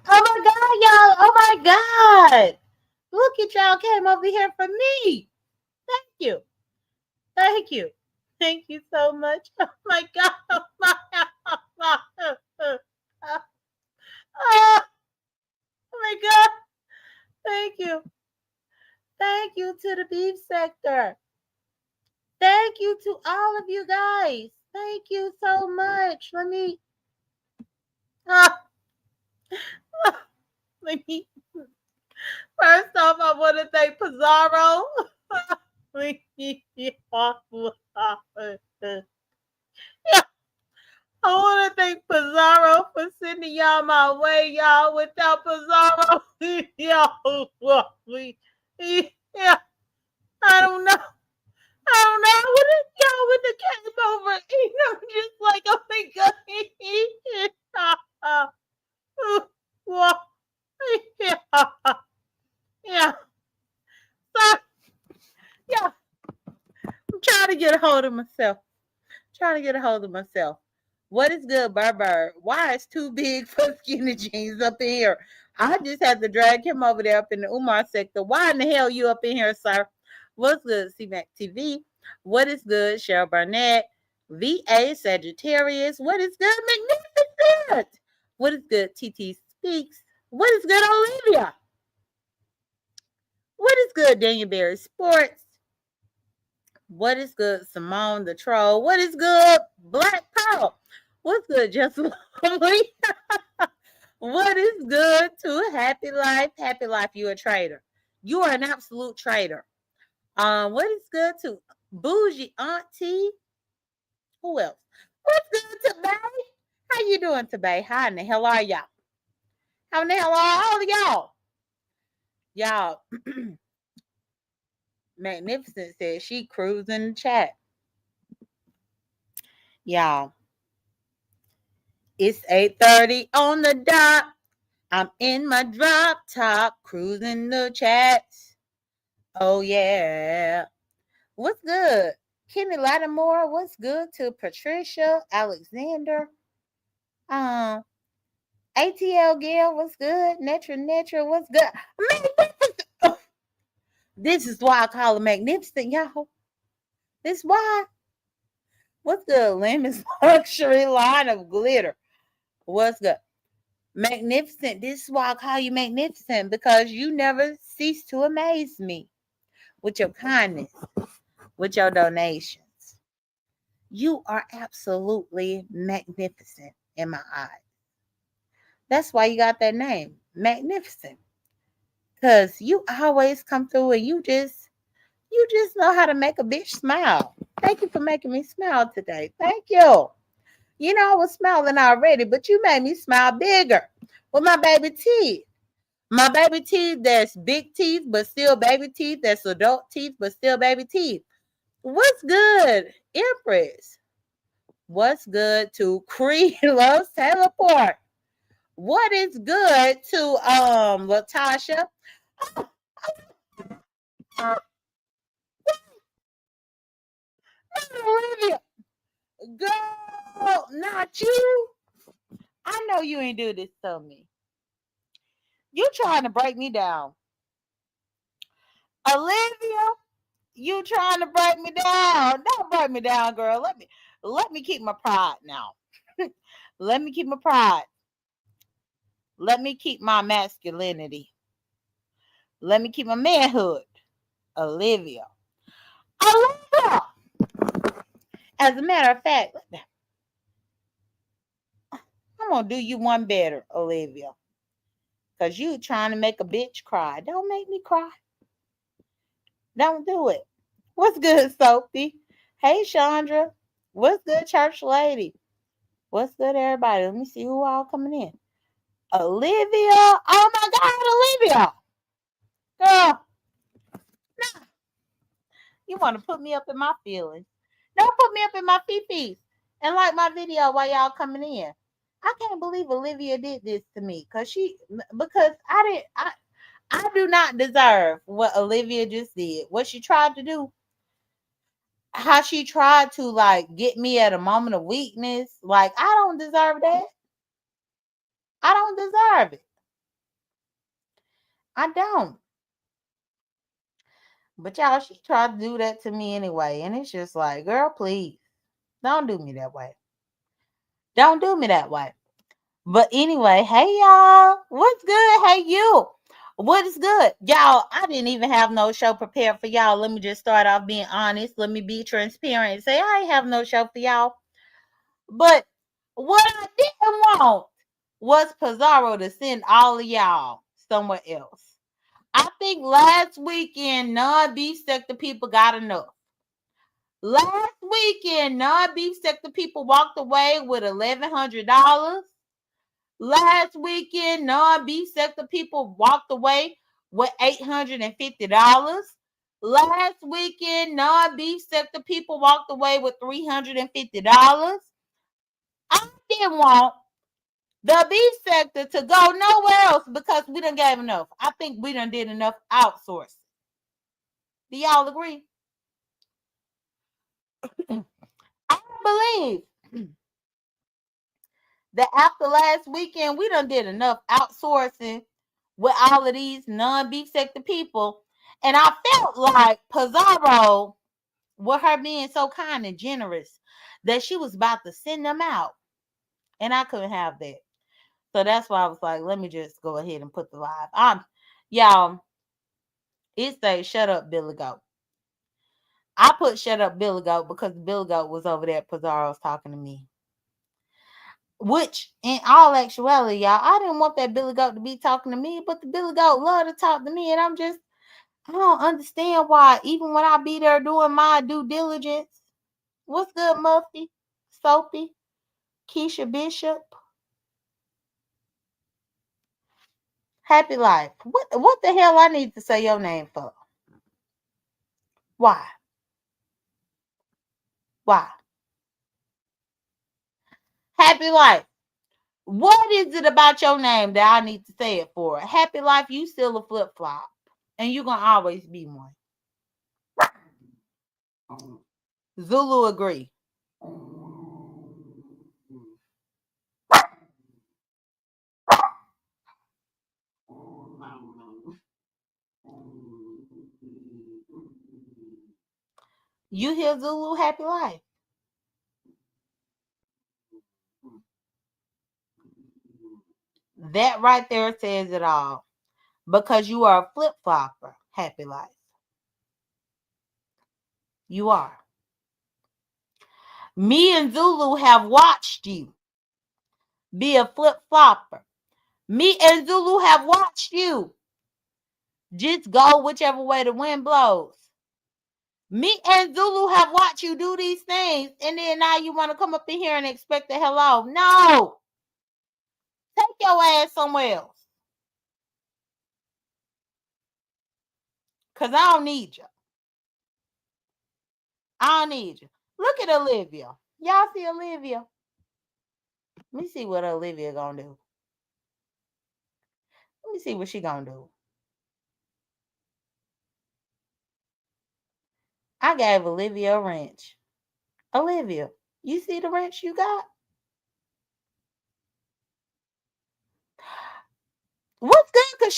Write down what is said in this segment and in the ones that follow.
Oh my God, y'all. Oh my God. Look at y'all came over here for me. Thank you. Thank you. Thank you so much. Oh my God. Oh my, oh my God. Thank you. Thank you to the beef sector. Thank you to all of you guys. Thank you so much. Ah, let me, first off, I want to thank Pizarro. Yeah, I want to thank Pizarro for sending y'all my way, y'all. Without Pizarro, y'all, yeah, I don't know. I don't know. What if y'all would have came over? Just like, oh my God. Well, yeah, yeah. So, yeah, I'm trying to get a hold of myself. Trying to get a hold of myself. What is good, Burr? Why is too big for skinny jeans up in here? I just had to drag him over there up in the Umar sector. Why in the hell you up in here, sir? What's good, CMAC TV? What is good, Cheryl Burnett? VA Sagittarius. What is good, Magnificent? What is good, TT Speaks? What is good, Olivia? What is good, Daniel Berry Sports? What is good, Simone the Troll? What is good, Black Pearl? What's good, Jessica? What is good to Happy Life? Happy Life, you a traitor. You are an absolute traitor. What is good to Bougie Auntie? Who else? What's good to Bay? How you doing today? How in the hell are y'all? How in the hell are all of y'all? Y'all, Magnificent says she cruising the chat. Y'all, it's 8:30 on the dot. I'm in my drop top, cruising the chats. Oh yeah. What's good? Kenny Lattimore, what's good to Patricia Alexander? Um, ATL Gail, what's good? Netra, what's good? Magnificent. Oh, this is why I call it magnificent, y'all. This is why. What's good? Lemons luxury line of glitter. What's good? Magnificent. This is why I call you magnificent because you never cease to amaze me with your kindness, with your donations. You are absolutely magnificent in my eyes. That's why you got that name, magnificent. Cause you always come through and you just know how to make a bitch smile. Thank you for making me smile today. Thank you. You know I was smiling already, but you made me smile bigger with my baby teeth. My baby teeth, that's big teeth, but still baby teeth. That's adult teeth, but still baby teeth. What's good, Empress? What's good to Cree Loves Teleport? What is good to Latasha? Uh, Olivia, girl, not you. I know you ain't do this to me. You trying to break me down, Olivia? You trying to break me down? Don't break me down, girl. Let me keep my pride now. Let me keep my pride. Let me keep my masculinity. Let me keep my manhood. Olivia. Olivia! As a matter of fact, I'm going to do you one better, Olivia. Because you trying to make a bitch cry. Don't make me cry. Don't do it. What's good, Sophie? Hey, Chandra. What's good, church lady? What's good, everybody? Let me see who all coming in. Olivia. Oh, my God, Olivia. Girl, you want to put me up in my feelings. Don't put me up in my fee and like my video while y'all coming in. I can't believe Olivia did this to me because I do not deserve what Olivia just did. What she tried to do, how she tried to like get me at a moment of weakness. Like I don't deserve that. I don't deserve it. I don't. But y'all, she tried to do that to me anyway. And it's just like, girl, please. Don't do me that way. Don't do me that way. But anyway, hey y'all. What's good? Hey you. What is good? Y'all, I didn't even have no show prepared for y'all. Let me just start off being honest. Let me be transparent and say I ain't have no show for y'all. But what I didn't want was Pizarro to send all of y'all somewhere else. I think last weekend non-beef sector people got enough. Last weekend non-beef sector people walked away with $1,100. Last weekend non-beef sector people walked away with $850. Last weekend non-beef sector people walked away with $350. I didn't want the beef sector to go nowhere else because we done gave enough. I think we done did enough outsourcing. Do y'all agree? I believe that after last weekend, we done did enough outsourcing with all of these non-beef sector people. And I felt like Pizarro, with her being so kind and generous, that she was about to send them out. And I couldn't have that. So that's why I was like, let me just go ahead and put the live. Y'all, it says shut up, Billy Goat. I put shut up, Billy Goat because Billy Goat was over there at Pizarro's talking to me. Which, in all actuality, y'all, I didn't want that Billy Goat to be talking to me, but the Billy Goat love to talk to me, and I don't understand why, even when I be there doing my due diligence. What's good, Muffy? Soapy? Keisha Bishop? Happy Life. What the hell I need to say your name for? Why? Why? Happy Life. What is it about your name that I need to say it for? Happy Life, you still a flip-flop. And you're going to always be one. Zulu agree. You hear Zulu Happy Life? That right there says it all. Because you are a flip-flopper, Happy Life. You are. Me and Zulu have watched you be a flip-flopper. Me and Zulu have watched you just go whichever way the wind blows. Me and Zulu have watched you do these things, and then now you want to come up in here and expect a hello. No. Take your ass somewhere else. Because I don't need you. I don't need you. Look at Olivia. Y'all see Olivia? Let me see what Olivia gonna do. Let me see what she gonna do. I gave Olivia a wrench. Olivia, you see the wrench you got? What's good,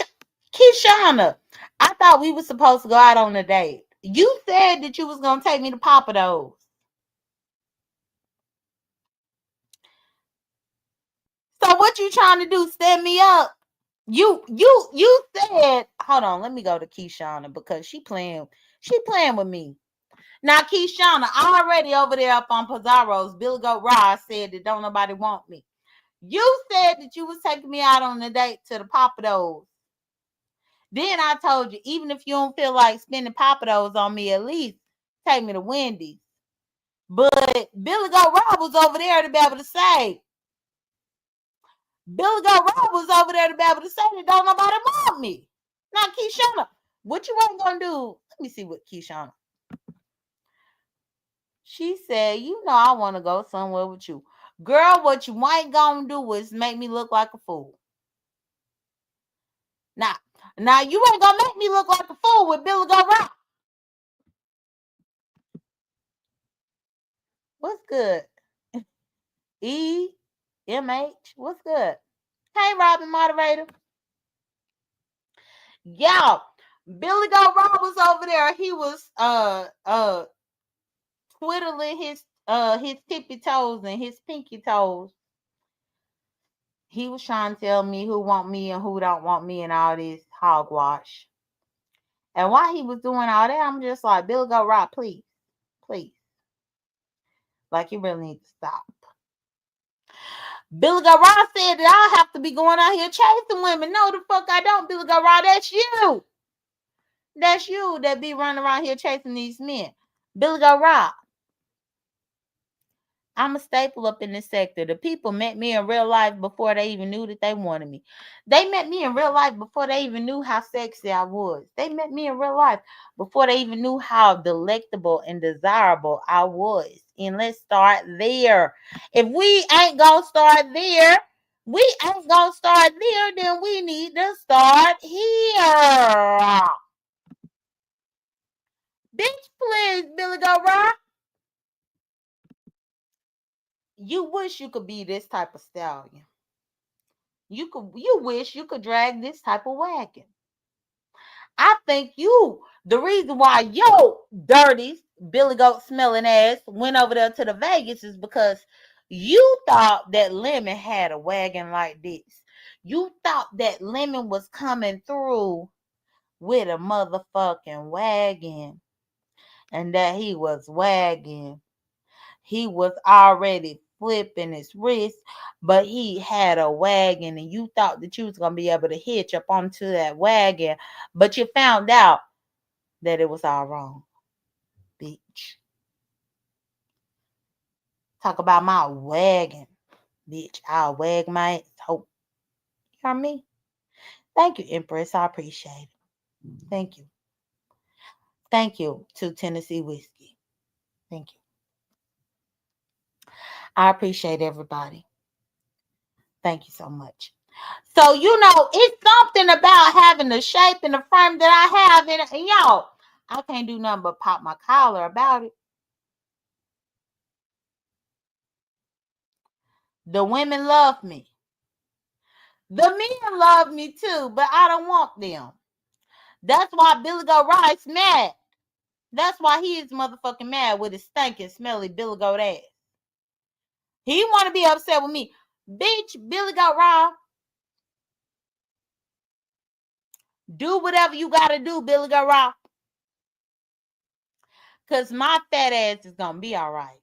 Kishana? I thought we were supposed to go out on a date. You said that you was gonna take me to Papa Do's. So what you trying to do? Stand me up? You said, hold on, let me go to Kishana because she playing with me. Now, Kishana, already over there up on Pizarro's, Billy Goat Ross said that don't nobody want me. You said that you was taking me out on a date to the Papa Do's. Then I told you, even if you don't feel like spending Papa Do's on me, at least take me to Wendy's. But Billy Goat Rob was over there to be able to say, Billy Goat Rob was over there to be able to say that don't nobody want me. Now, Kishana, what you ain't gonna do? Let me see what Kishana. She said, you know I want to go somewhere with you. Girl, what you ain't gonna do is make me look like a fool. Now you ain't gonna make me look like a fool with Billy Goat Rob. What's good? EMH, what's good? Hey, Robin, moderator. Y'all, Billy Goat Rob was over there. He was twiddling his tippy toes and his pinky toes. He was trying to tell me who want me and who don't want me and all this hogwash. And while he was doing all that, I'm just like, Billy Goat Rob, please, please. Like, you really need to stop. Billy Goat Rob said that I have to be going out here chasing women. No, the fuck I don't, Billy Goat Rob. That's you. That's you that be running around here chasing these men. Billy Goat Rob. I'm a staple up in this sector. The people met me in real life before they even knew that they wanted me. They met me in real life before they even knew how sexy I was. They met me in real life before they even knew how delectable and desirable I was. And let's start there. If we ain't gonna start there, then we need to start here. Bitch, please, Billy Goat Rob. You wish you could be this type of stallion. You wish you could drag this type of wagon. I think the reason why your dirty Billy Goat smelling ass went over there to the Vegas is because you thought that Lemon had a wagon like this. You thought that Lemon was coming through with a motherfucking wagon and that he was wagging. He was already flipping his wrist, but he had a wagon and you thought that you was going to be able to hitch up onto that wagon, but you found out that it was all wrong, bitch. Talk about my wagon, bitch. I'll wag my hope. You hear me? Thank you, Empress. I appreciate it. Thank you. Thank you to Tennessee Whiskey. Thank you. I appreciate everybody. Thank you so much. So, it's something about having the shape and the frame that I have. And y'all, I can't do nothing but pop my collar about it. The women love me. The men love me too, but I don't want them. That's why Billy Goat Rice mad. That's why he is motherfucking mad with his stinking, smelly Billy Goat ass. He want to be upset with me. Bitch, Billy Goat Rice. Do whatever you got to do, Billy Goat Rice. Because my fat ass is going to be all right.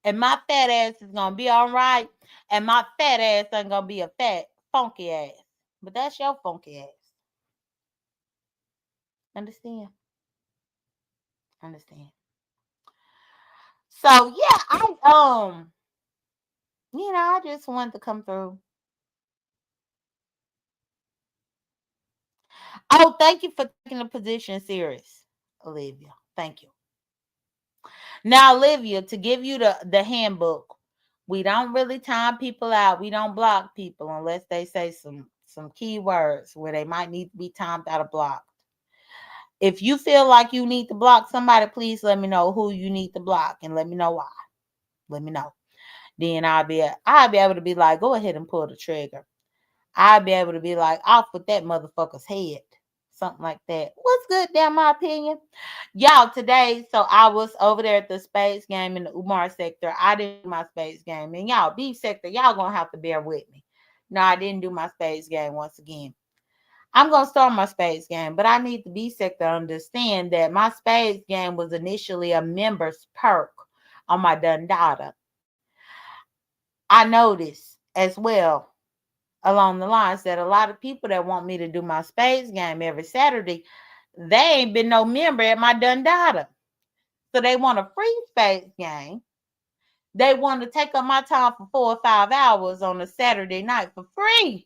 And my fat ass is going to be all right. And my fat ass ain't going to be a fat, funky ass. But that's your funky ass. Understand? Understand. So, yeah, I just wanted to come through. Oh, thank you for taking the position serious, Olivia. Thank you. Now, Olivia, to give you the handbook, we don't really time people out. We don't block people unless they say some keywords where they might need to be timed out of blocked. If you feel like you need to block somebody, please let me know who you need to block and let me know why. Let me know. Then I'll be able to be like, go ahead and pull the trigger. I'll be able to be like, off with that motherfucker's head. Something like that. What's good, damn my opinion? Y'all, today, so I was over there at the space game in the Umar sector. I didn't do my space game. And y'all, B sector, y'all gonna have to bear with me. No, I didn't do my space game once again. I'm gonna start my space game, but I need the B sector to understand that my space game was initially a member's perk on my J.Dunn data. I noticed as well along the lines that a lot of people that want me to do my space game every Saturday, they ain't been no member at my J.Dunn data. So they want a free space game. They want to take up my time for 4 or 5 hours on a Saturday night for free.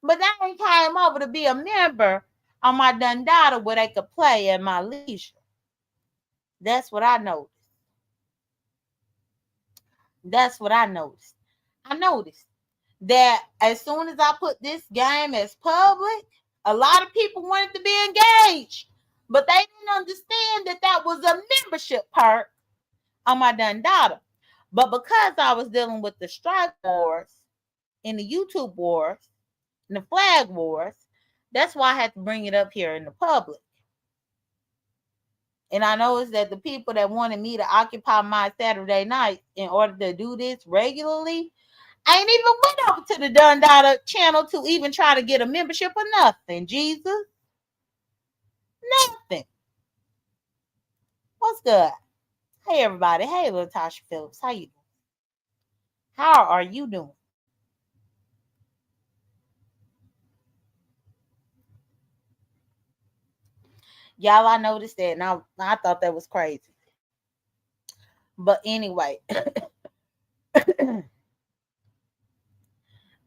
But they ain't came over to be a member on my J.Dunn data where they could play at my leisure. That's what I noticed. That's what I noticed. I noticed that as soon as I put this game as public, a lot of people wanted to be engaged, but they didn't understand that that was a membership perk on my J.Dunn data. But because I was dealing with the strike wars and the YouTube wars and the flag wars, That's why I had to bring it up here in the public. And I noticed that the people that wanted me to occupy my Saturday night in order to do this regularly, I ain't even went over to the J.Dunn channel to even try to get a membership or nothing. Jesus, nothing. What's good? Hey everybody. Hey Latasha Phillips. How you doing? How are you doing? Y'all, I noticed that and I thought that was crazy. But anyway,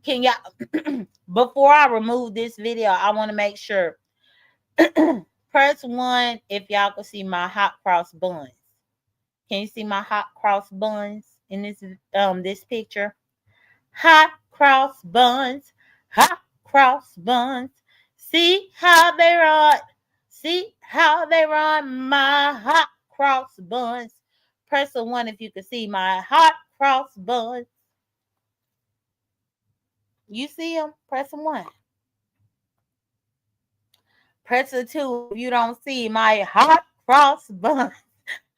can y'all before I remove this video, I want to make sure press 1 if y'all can see my hot cross buns. Can you see my hot cross buns in this picture? Hot cross buns, hot cross buns. See how they run. See how they run my hot cross buns. Press a 1 if you can see my hot cross buns. You see them? Press a 1. Press a 2 if you don't see my hot cross buns.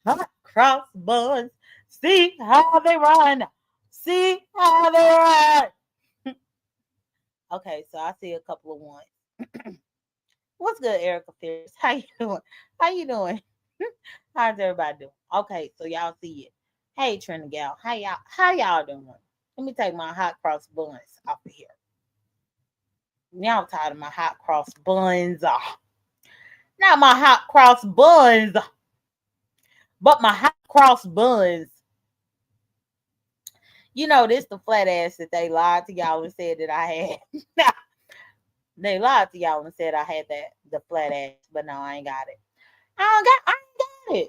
Hot cross buns. See how they run. See how they run. Okay, so I see a couple of ones. What's good, Erica Fierce? How you doing? How you doing? How's everybody doing? Okay, so y'all see it. Hey, Trina Gal. How y'all doing? Let me take my hot cross buns off of here. Now I'm tired of my hot cross buns. Not my hot cross buns, but my hot cross buns. You know, this the flat ass that they lied to y'all and said that I had. They lied to y'all and said I had the flat ass, but no, I ain't got it. I ain't got it.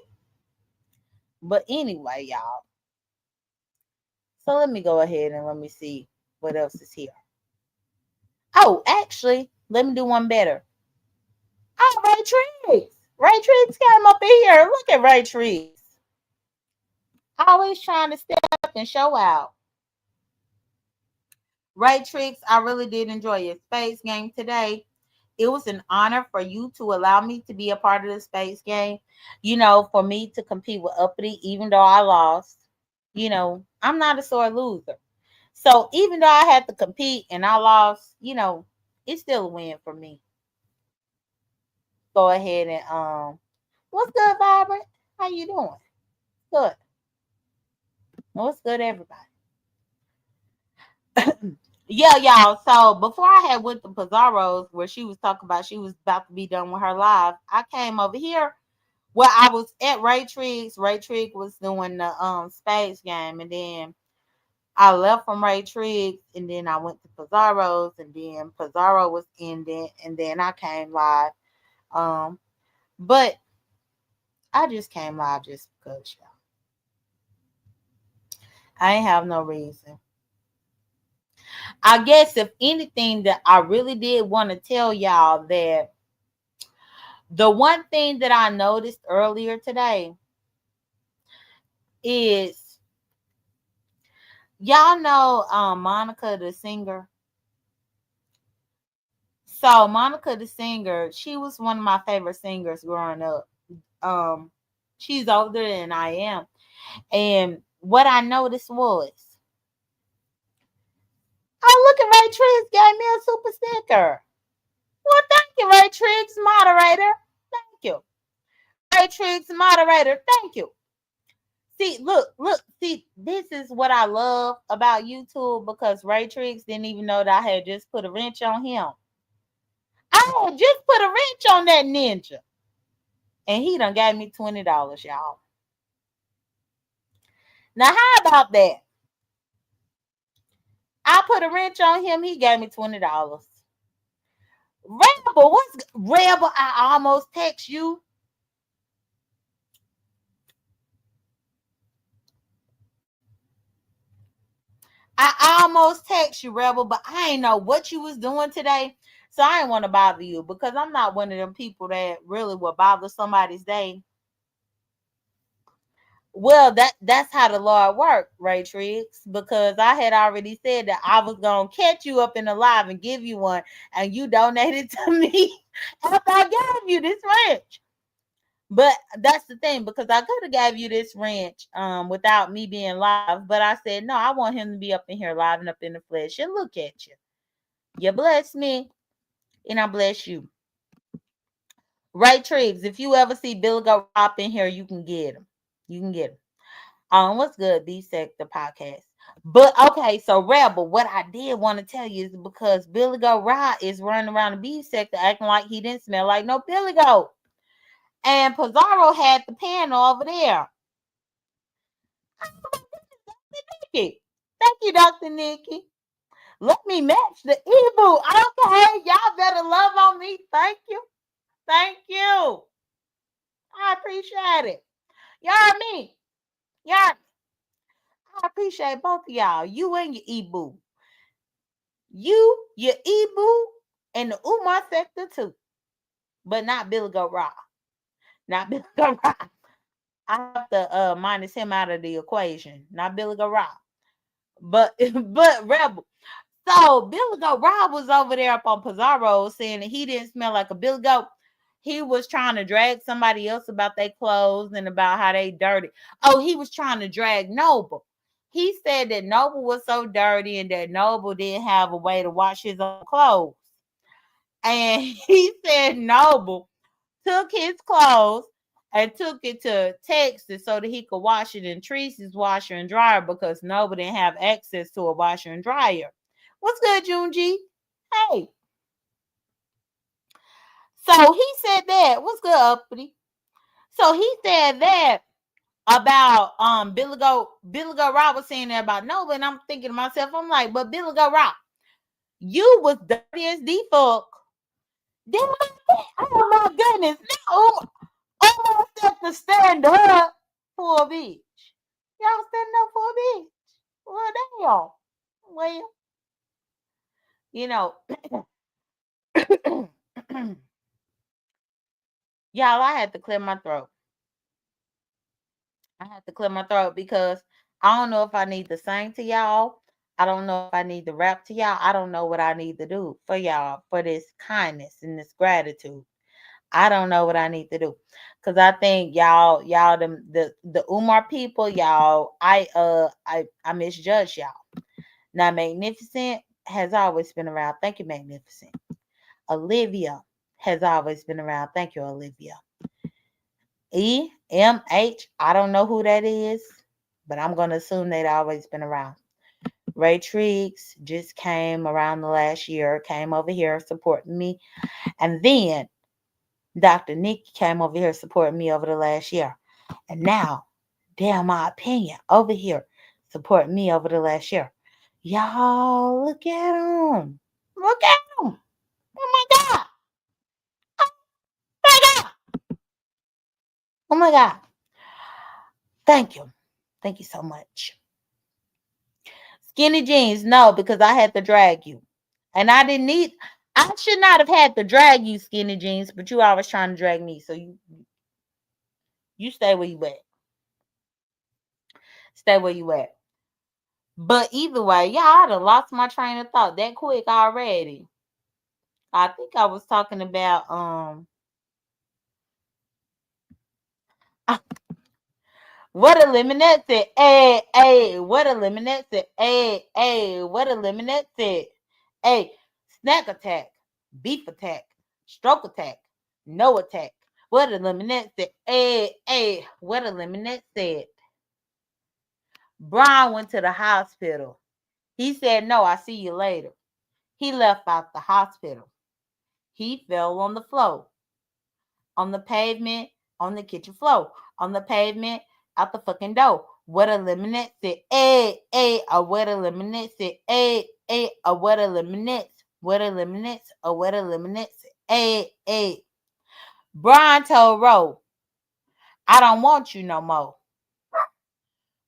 But anyway, y'all. So let me go ahead and let me see what else is here. Oh, actually, let me do one better. Oh, Ray Triggs. Ray Triggs came up in here. Look at Ray Triggs. Always trying to step up and show out. Ray Triggs, I really did enjoy your space game today. It was an honor for you to allow me to be a part of the space game. You know, for me to compete with Uppity, even though I lost. You know, I'm not a sore loser. So even though I had to compete and I lost, you know, it's still a win for me. Go ahead and what's good, Vibrant? How you doing? Good. What's good, everybody? Yeah, y'all. So before I had went to Pizarro's where she was talking about she was about to be done with her live, I came over here where I was at Ray Triggs. Ray Triggs was doing the space game, and then I left from Ray Triggs, and then I went to Pizarro's, and then Pizarro was ending, and then I came live. But I just came live just because, y'all. I ain't have no reason. I guess if anything that I really did want to tell y'all that the one thing that I noticed earlier today is y'all know Monica the singer. So Monica the singer, she was one of my favorite singers growing up. She's older than I am. And what I noticed was, oh, look at Ray Triggs gave me a super sticker. Well, thank you, Ray Triggs, moderator. Thank you. Ray Triggs, moderator. Thank you. See, look, see, this is what I love about YouTube because Ray Triggs didn't even know that I had just put a wrench on him. I had just put a wrench on that ninja. And he done gave me $20, y'all. Now, how about that? I put a wrench on him. He gave me $20. Rebel, what's Rebel? I almost text you. I almost text you, Rebel, but I ain't know what you was doing today. So I didn't want to bother you because I'm not one of them people that really will bother somebody's day Well, that's how the Lord worked, Ray Triggs, because I had already said that I was gonna catch you up in the live and give you one, and you donated to me after I gave you this ranch. But that's the thing, because I could have gave you this ranch without me being live, but I said no, I want him to be up in here live and up in the flesh. And look at you. You bless me, and I bless you. Ray Triggs, if you ever see Billy Go Rob in here, you can get him. You can get him. What's good, B-Sec, the podcast. But okay, so Rebel, what I did want to tell you is because Billy Goat Rod is running around the B sector acting like he didn't smell like no Billy Goat. And Pizarro had the panel over there. Nikki. Thank you, Dr. Nikki. Let me match the Ebu. Okay, y'all better love on me. Thank you. Thank you. I appreciate it. You heard me. You heard me. I appreciate both of y'all. You and your Ebu. You, your Ebu, and the Umar sector too. But not Billy Goat Raw. Not Billy Goat Raw. I have to minus him out of the equation. Not Billy Goat Raw. But Rebel. So Billy Goat Rob was over there up on Pizarro saying that he didn't smell like a Billy Goat. He was trying to drag somebody else about their clothes and about how they dirty. Oh, he was trying to drag Noble. He said that Noble was so dirty and that Noble didn't have a way to wash his own clothes. And he said Noble took his clothes and took it to Texas so that he could wash it in Teresa's washer and dryer because Noble didn't have access to a washer and dryer. What's good, Junji? Hey. So he said that. What's good, Uppity? So he said that about Billy Goat Rob was saying that about Nova, and I'm thinking to myself, I'm like, but Billy Goat Rob, you was dirty as the fuck. Oh my goodness. Now almost have to stand up for a bitch. Y'all stand up for a bitch. Well, damn. Well, you know, y'all, I had to clear my throat. I had to clear my throat because I don't know if I need to sing to y'all. I don't know if I need to rap to y'all. I don't know what I need to do for y'all for this kindness and this gratitude. I don't know what I need to do. Cause I think y'all, the Umar people, y'all, I misjudge y'all. Now Magnificent has always been around. Thank you, Magnificent. Olivia has always been around. Thank you, Olivia. EMH, I don't know who that is, but I'm going to assume they'd always been around. Ray Triggs just came around the last year, came over here supporting me. And then Dr. Nikki came over here supporting me over the last year. And now, damn my opinion, over here supporting me over the last year. Y'all, look at them. Look at them. Oh my God. Oh my God. Oh my God. Thank you. Thank you so much. Skinny jeans, no, because I had to drag you. And I should not have had to drag you, skinny jeans, but you always trying to drag me. So you stay where you at. Stay where you at. But either way, yeah, I'd have lost my train of thought that quick already. I think I was talking about what a lemonette said. Hey, what a lemonette said. Hey, what a lemonette said. Hey, snack attack, beef attack, stroke attack, no attack. What a lemonette said. Hey, what a lemonette said. Brian went to the hospital. He said, no, I see you later. He left out the hospital. He fell on the floor, on the pavement, on the kitchen floor, on the pavement, out the fucking door. What a lemonette said. Hey, what a lemonette said. Hey, what a lemonette. What a lemonette. What a lemonette said. Hey. Brian told Ro, I don't want you no more.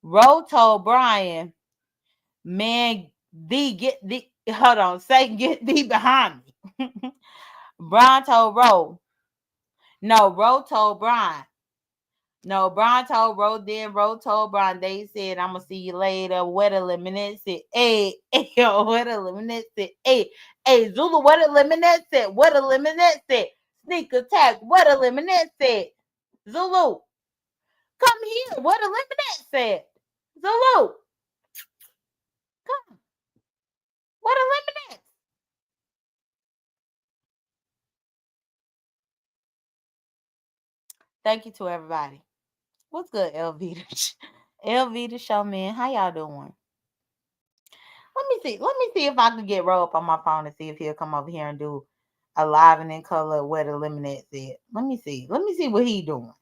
Ro told Brian, man, Satan, get thee behind me. Brian told Ro. No, Ro told Brian, No, Brian told Ro, then Ro told Brian. They said, I'm gonna see you later. What a lemonade said, hey, hey, yo, what a lemonade said, hey, hey, Zulu, what a lemonade said, what a lemonade said, sneak attack, what a lemonade said, Zulu, come here, what a lemonade said, Zulu, come, what a lemonade. Thank you to everybody. What's good, LV? LV the showman, how y'all doing? Let me see if I can get Ro up on my phone and see if he'll come over here and do a live and in color where the lemonade said. Let me see. Let me see what he doing.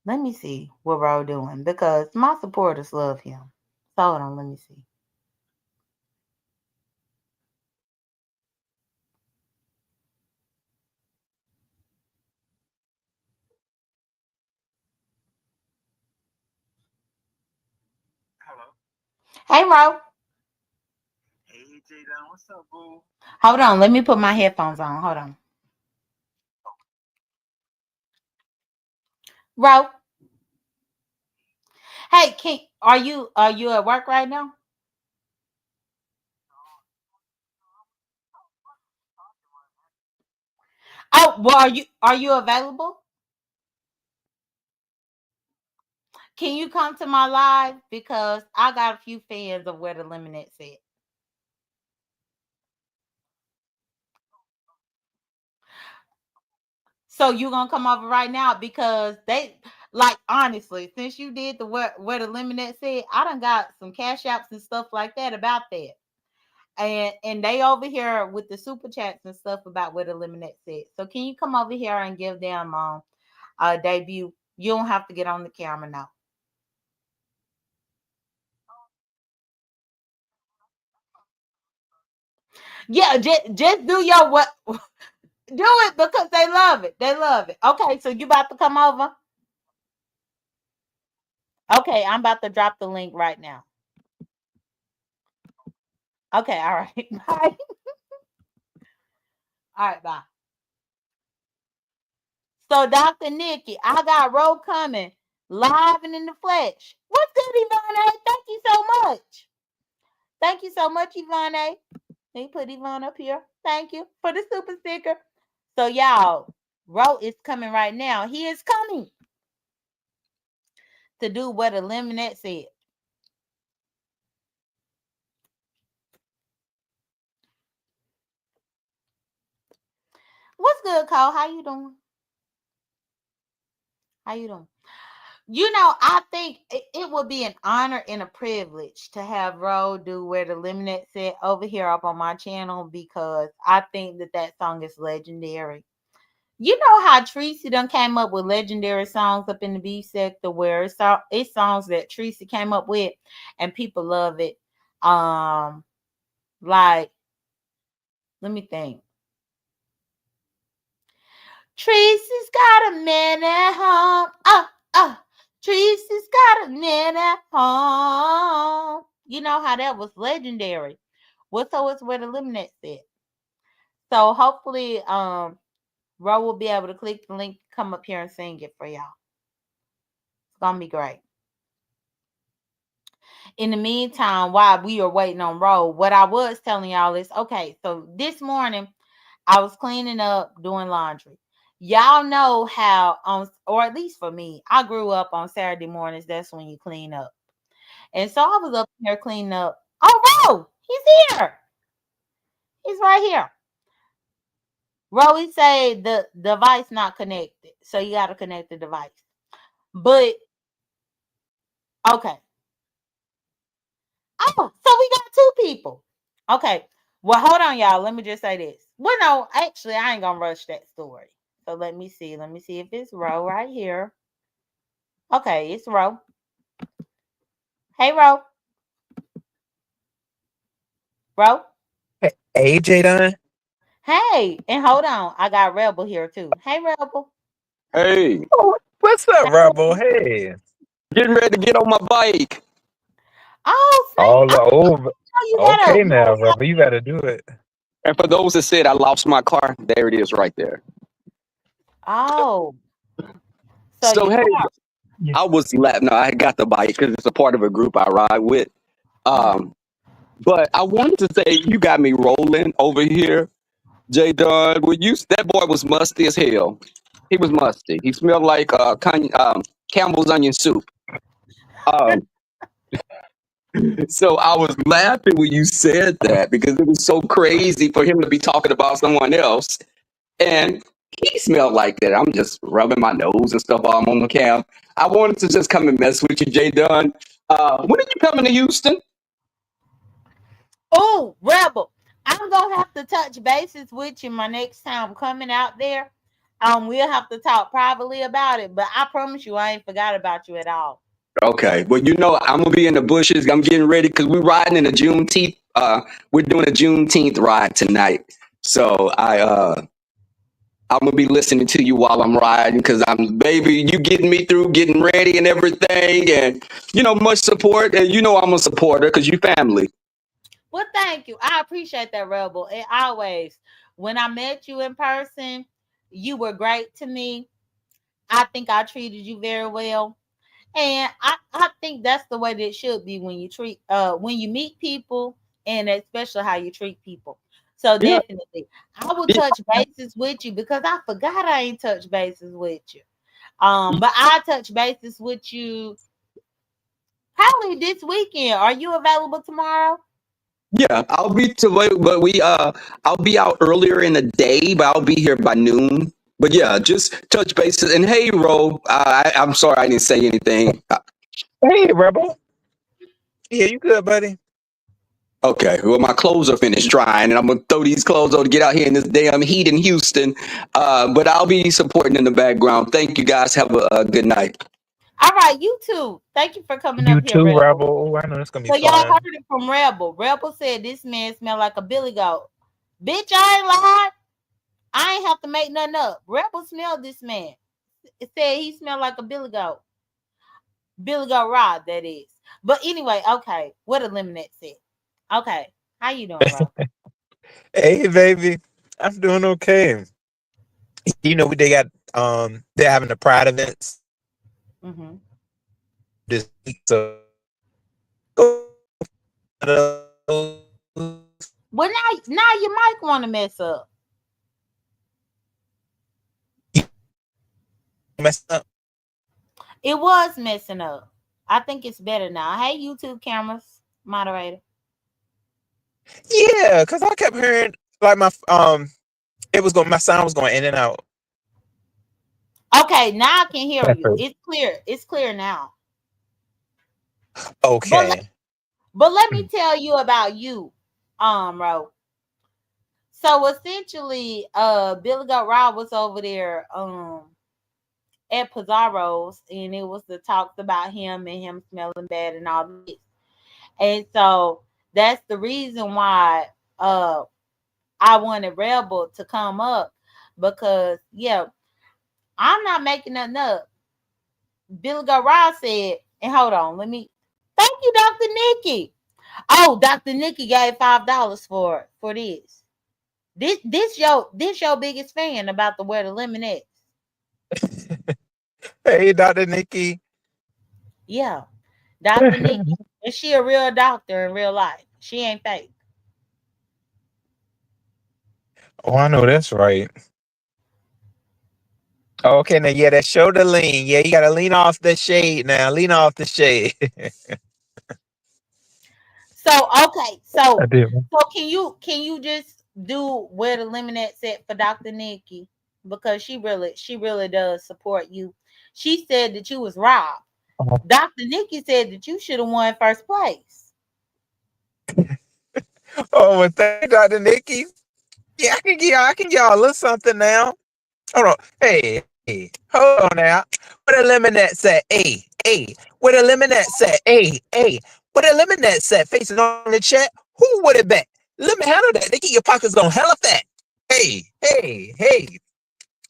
Let me see what Ro doing because my supporters love him. So hold on, let me see. Hello. Hey Ro. Hey J.Dunn, what's up, boo? Hold on, let me put my headphones on. Hold on. Ro. Hey, are you at work right now? Oh, well, are you available? Can you come to my live? Because I got a few fans of where the lemonade said. So you gonna come over right now because they like honestly, since you did the where the lemonade said, I done got some cash apps and stuff like that about that. And they over here with the super chats and stuff about where the lemonade said. So can you come over here and give them a debut? You don't have to get on the camera now. Yeah, just do your what do it because they love it. They love it. Okay, so you about to come over? Okay, I'm about to drop the link right now. Okay, all right. Bye. All right, bye. So, Dr. Nikki, I got Ro coming live and in the flesh. What's good, Ivana? Thank you so much. Thank you so much, Ivana. Let me put Yvonne up here. Thank you for the super sticker. So, y'all, Ro is coming right now. He is coming to do what a lemonade said. What's good, Cole? How you doing? How you doing? You know, I think it would be an honor and a privilege to have Ro do where the lemonade said over here up on my channel because I think that song is legendary. You know how Tracy done came up with legendary songs up in the B sector where it's songs that Tracy came up with and people love it. Like, let me think. Tracy's got a man at home. Tracy's got a man at home. You know how that was legendary. So it's where the lemonade said. So hopefully, Ro will be able to click the link, come up here and sing it for y'all. It's gonna be great. In the meantime, while we are waiting on Ro, what I was telling y'all is okay. So this morning, I was cleaning up, doing laundry. Y'all know how or at least for me, I grew up on Saturday mornings. That's when you clean up. And so I was up here cleaning up. Oh, Ro, he's here. He's right here. Ro, he say the device not connected. So you got to connect the device. But, okay. Oh, so we got two people. Okay. Well, hold on, y'all. Let me just say this. Well, no, actually, I ain't going to rush that story. So let me see. Let me see if it's Ro right here. Okay, it's Ro. Hey, Ro. Ro. Hey J.Dunn. Hey, and hold on. I got Rebel here too. Hey, Rebel. Hey, Oh, what's up, Rebel? Hey. Hey. getting ready to get on my bike. Oh, snap. All over. Oh, Okay you gotta now, Rebel. You better do it. And for those that said I lost my car, there it is right there. Oh, so So you hey, part. Yeah. I was laughing. No, I got the bike because it's a part of a group I ride with. Mhm. Um, but I wanted to say you got me rolling over here, J.Dunn. When you that boy was musty as hell. He was musty. He smelled like Campbell's onion soup. Um, so I was laughing when you said that because it was so crazy for him to be talking about someone else. And he smelled like that. I'm just rubbing my nose and stuff while I'm on the cam. I wanted to just come and mess with you, Jay Dunn. When are you coming to Houston? Oh, Rebel. I'm gonna have to touch bases with you my next time coming out there. We'll have to talk privately about it, but I promise you I ain't forgot about you at all. Okay. Well, you know, I'm gonna be in the bushes. I'm getting ready because we're riding in a Juneteenth. We're doing a Juneteenth ride tonight. So I'm gonna be listening to you while I'm riding because I'm baby, you getting me through getting ready and everything, and much support. And I'm a supporter because you family. Well, thank you. I appreciate that, Rebel. And always, when I met you in person, you were great to me. I think I treated you very well. And I think that's the way that it should be when you when you meet people and especially how you treat people. So Yeah. definitely I will touch bases with you because I forgot I ain't touched bases with you. But I touch bases with you probably this weekend. Are you available tomorrow? Yeah, I'll be to but I'll be out earlier in the day, but I'll be here by noon. But yeah, just touch bases. And hey, Ro, I'm sorry I didn't say anything. Hey, Rebel. Yeah, you good, buddy? Okay, well my clothes are finished drying, and I'm gonna throw these clothes on to get out here in this damn heat in Houston. But I'll be supporting in the background. Thank you guys. Have a good night. All right, you too. Thank you for coming You up here, too, Rebel. Rebel. Oh, I know it's gonna be So y'all heard fun. it from Rebel. Rebel said this man smelled like a billy goat. Bitch, I ain't lied. I ain't have to make nothing up. Rebel smelled this man. It said he smelled like a billy goat. Billy goat Rod, that is. But anyway, okay. What a lemonade said. Okay. How you doing, bro? Hey, baby. I'm doing okay. They got they're having the Pride events Mm-hmm. this week, so go to those. Well, now your mic want to mess up. Messed up. It was messing up. I think it's better now. Hey, YouTube cameras, moderator. Yeah, because I kept hearing like my sound was going in and out. Okay, now I can hear At you. first. It's clear. It's clear now. But Okay. but let me tell you about you, Ro. So essentially, Billy Goat Rob was over there, at Pizarro's, and it was the talks about him and him smelling bad and all this. And so that's the reason why, I wanted Rebel to come up because, yeah, I'm not making nothing up. Billy Goat Rob said, and hold on, thank you, Dr. Nikki. Oh, Dr. Nikki gave $5 for this. This your biggest fan about the where the lemonade. Hey, Dr. Nikki. Yeah, Dr. Nikki. And she a real doctor in real life. She ain't fake. Oh, I know that's right. Okay, now yeah, that shoulder lean. Yeah, you gotta lean off the shade now. Lean off the shade. So okay, I did. so can you just do where the lemonade set for Dr. Nikki? Because she really does support you. She said that you was robbed. Dr. Nikki said that you should have won first place. Oh, well, thank you, Dr. Nikki. Yeah, I can give y'all a little something now. Hold on. Hey, hold on now. What a lemonade set. Hey. What a lemonade set. Hey. What a lemonade set. Faces on the chat. Who would it bet? Let me handle that. They keep your pockets on hella fat. Hey.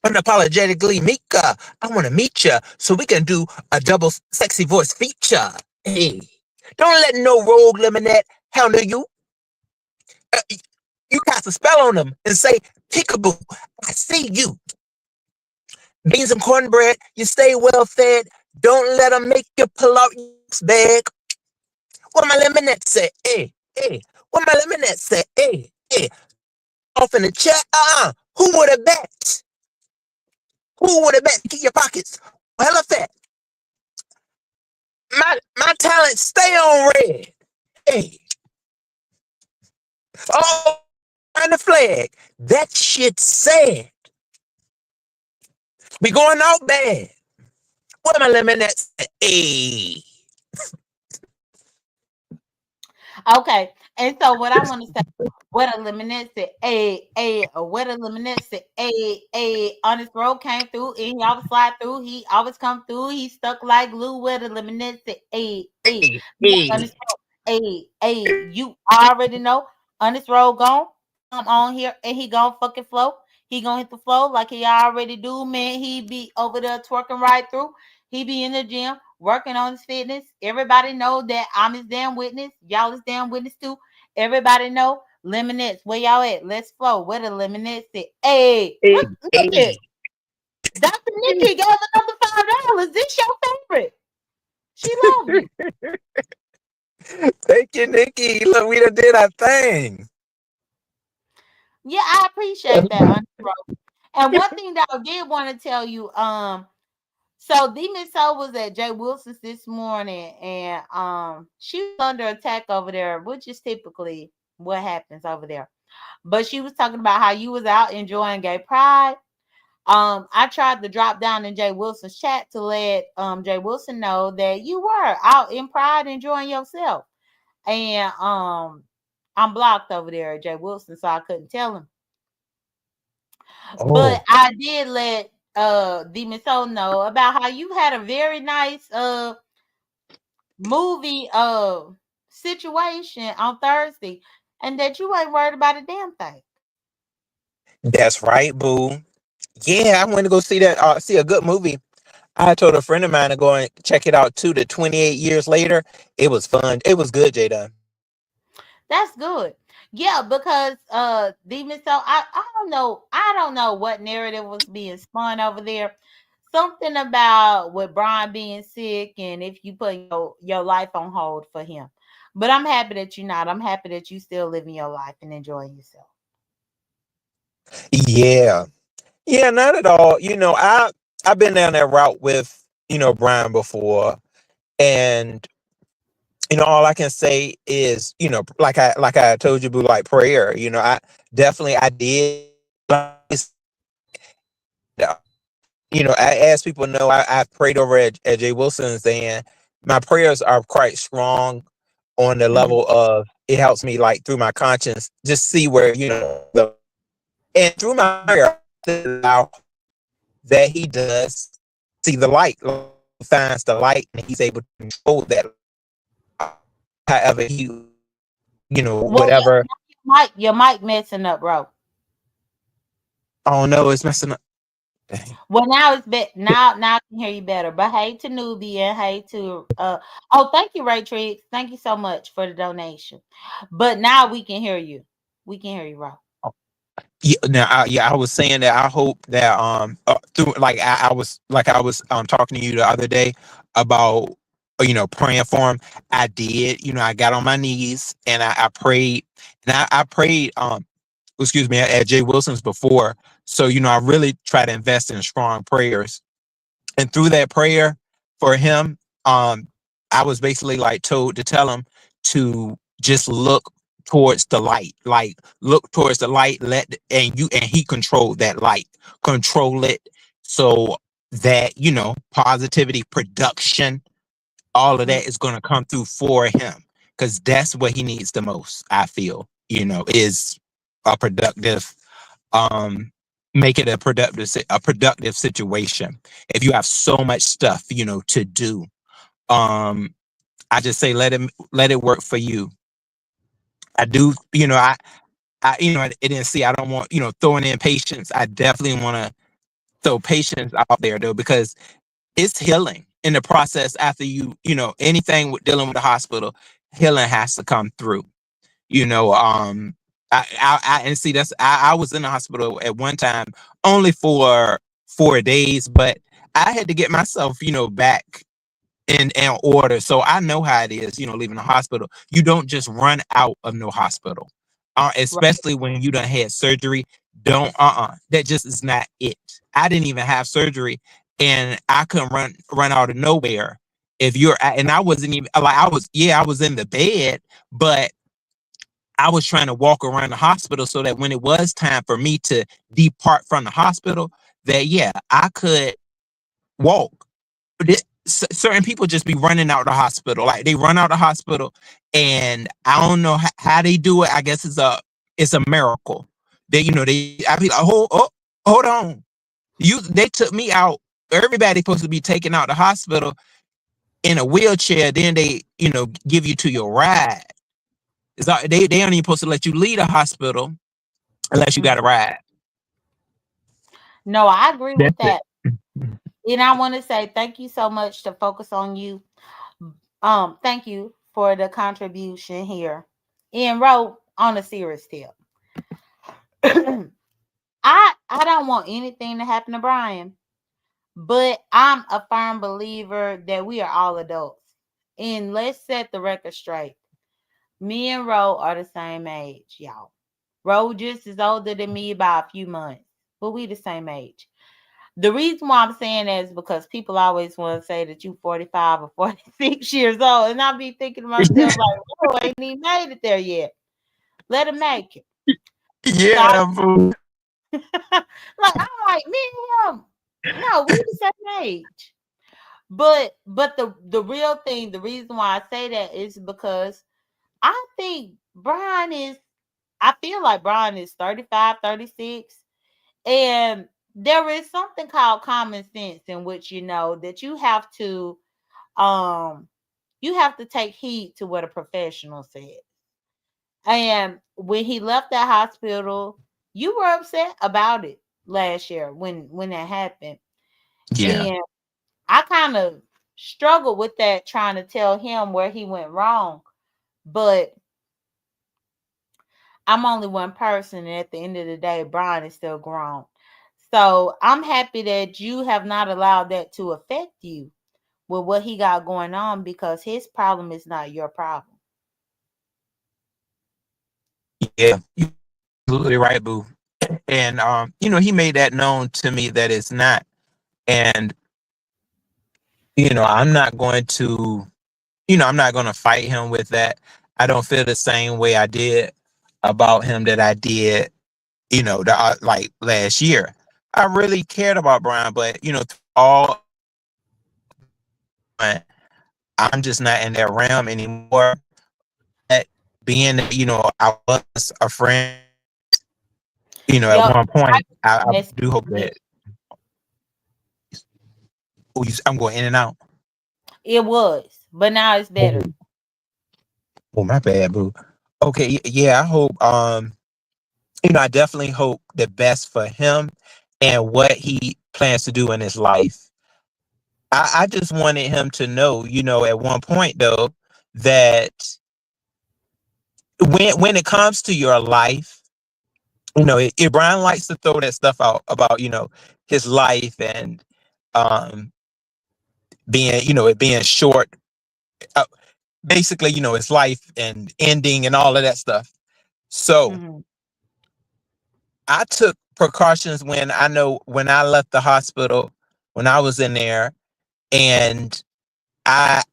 Unapologetically Mika. I want to meet ya so we can do a double sexy voice feature. Hey. Don't let no rogue lemonade handle you. Uh, you cast a spell on them and say, peekaboo, I see you. beans and cornbread. You stay well fed. Don't let them make you pull out your bag. What my lemonade say? Hey, hey. What my lemonade say? Hey, hey. Off in the chat. Who would have bet? Who would have bet to keep your pockets hella fat? My talent stay on red. Hey, oh, and the flag. That shit sad. We going out bad. What am I living at? Hey, Okay. And so what I want to say, what eliminates it, what eliminates it, on this road came through, and he always slide through, he always come through, he stuck like glue, what eliminates it, hey, on this hey. road, you already know, on this road gone, come on here, and he gonna fucking flow, he gonna hit the flow like he already do, man, he be over there twerking right through, he be in the gym working on his fitness. Everybody know that I'm his damn witness. Y'all is damn witness too. Everybody know Lemonettes. Where y'all at? Let's flow. Where the Lemonettes at? Hey, Hey, look at hey. Dr. Nikki gave another $5. This your favorite. She love you. Thank you, Nikki. Look, we done did our thing. Yeah, I appreciate that, Bro. And one thing that I did want to tell you, so Demon Soul was at Jay Wilson's this morning, and she was under attack over there, which is typically what happens over there. But she was talking about how you was out enjoying gay pride. I tried to drop down in Jay Wilson's chat to let Jay Wilson know that you were out in pride enjoying yourself. And I'm blocked over there at Jay Wilson, so I couldn't tell him. But Oh, I did let Demon Soul know about how you had a very nice movie situation on Thursday and that you ain't worried about a damn thing. that's right, boo. Yeah, I went to go see that. See a good movie. I told a friend of mine to go and check it out too. The 28 years later, it was fun. It was good, J.Dunn. That's good. Yeah, because Demon Soul, I don't know what narrative was being spun over there. Something about with Brian being sick and if you put your life on hold for him. But I'm happy that you're not. I'm happy that you still living your life and enjoying yourself. Yeah, yeah, not at all. I've been down that route with Brian before, and all I can say is like I told you, boo, like prayer. I definitely I did. As people know, I've prayed over at Jay Wilson's, and my prayers are quite strong on the Mhm. level of it helps me like through my conscience just see where and through my prayer allow that he does see the light, he finds the light, and he's able to control that. However, he Well, whatever. your mic messing up, bro. Oh no, it's messing up. Dang. Well, now it's now I can hear you better. But hey to Newbie and hey to oh, thank you, Ray Triggs. Thank you so much for the donation. But now we can hear you. We can hear you, bro. Yeah, now, I was saying that I hope that through I was talking to you the other day about praying for him. I did, I got on my knees and I prayed, and I prayed excuse me, at Jay Wilson's before, so I really try to invest in strong prayers, and through that prayer for him, um, I was basically like told to tell him to just look towards the light, like look towards the light, and he controlled that light, control it so that positivity, production, all of Mm. that is going to come through for him, because that's what he needs the most. I feel is a productive um make it a productive situation. If you have so much stuff to do, um I just say let it work for you. I do, I it didn't see, I don't want throwing in patience. I definitely want to throw patience out there though, because it's healing in the process. After anything with dealing with the hospital, healing has to come through. you know I and see, that's I was in the hospital at one time only for 4 days, but I had to get myself, back in order. So I know how it is, leaving the hospital. You don't just run out of no hospital, Right. especially when you done had surgery. Don't that just is not it. I didn't even have surgery, and I couldn't run out of nowhere. If you're and I wasn't even like I was in the bed, but I was trying to walk around the hospital so that when it was time for me to depart from the hospital, that I could walk. Certain people just be running out the hospital, like they run out the hospital, and I don't know how they do it. I guess it's a miracle. I be like, hold on, they took me out. Everybody's supposed to be taken out the hospital in a wheelchair. Then they give you to your ride. They aren't even supposed to let you leave the hospital unless you got a Mhm. ride. No, I agree with That's it. that. And I want to say thank you so much to focus on you. Thank you for the contribution here. And Ro, on a serious tip, I don't want anything to happen to Brian, but I'm a firm believer that we are all adults. And let's set the record straight. Me and Ro are the same age, y'all. Ro just is older than me by a few months, but we the same age. The reason why I'm saying that is because people always want to say that you 45 or 46 years old. And I be thinking to myself, like, oh, ain't even made it there yet. Let him make it. So I, Yeah, boo. like I'm like, me and him. No, we the same age. But the real thing, the reason why I say that is because I think Brian is I feel like Brian is 35, 36. And there is something called common sense in which you know that um you have to take heed to what a professional said. And when he left that hospital, you were upset about it last year when that happened. Yeah, And I kind of struggled with that trying to tell him where he went wrong. But I'm only one person, and at the end of the day, Brian is still grown. So I'm happy that you have not allowed that to affect you with what he got going on because his problem is not your problem. yeah, you absolutely right, boo. And he made that known to me that it's not. And I'm not going to, I'm not going to fight him with that. I don't feel the same way I did about him that I did, like last year. I really cared about Brian, but all I'm just not in that realm anymore. But being that I was a friend, at Yep. one point, I That's do hope it. that. Oh, I'm going in and out. It was, but now it's better. Oh, oh, my bad, boo. Okay, yeah, I hope. I definitely hope the best for him and what he plans to do in his life. I just wanted him to know, at one point though, that when it comes to your life, if Brian likes to throw that stuff out about, his life and um being, it being short, uh, basically, his life and ending and all of that stuff. So Mhm. I took precautions when I left the hospital, when I was in there, and I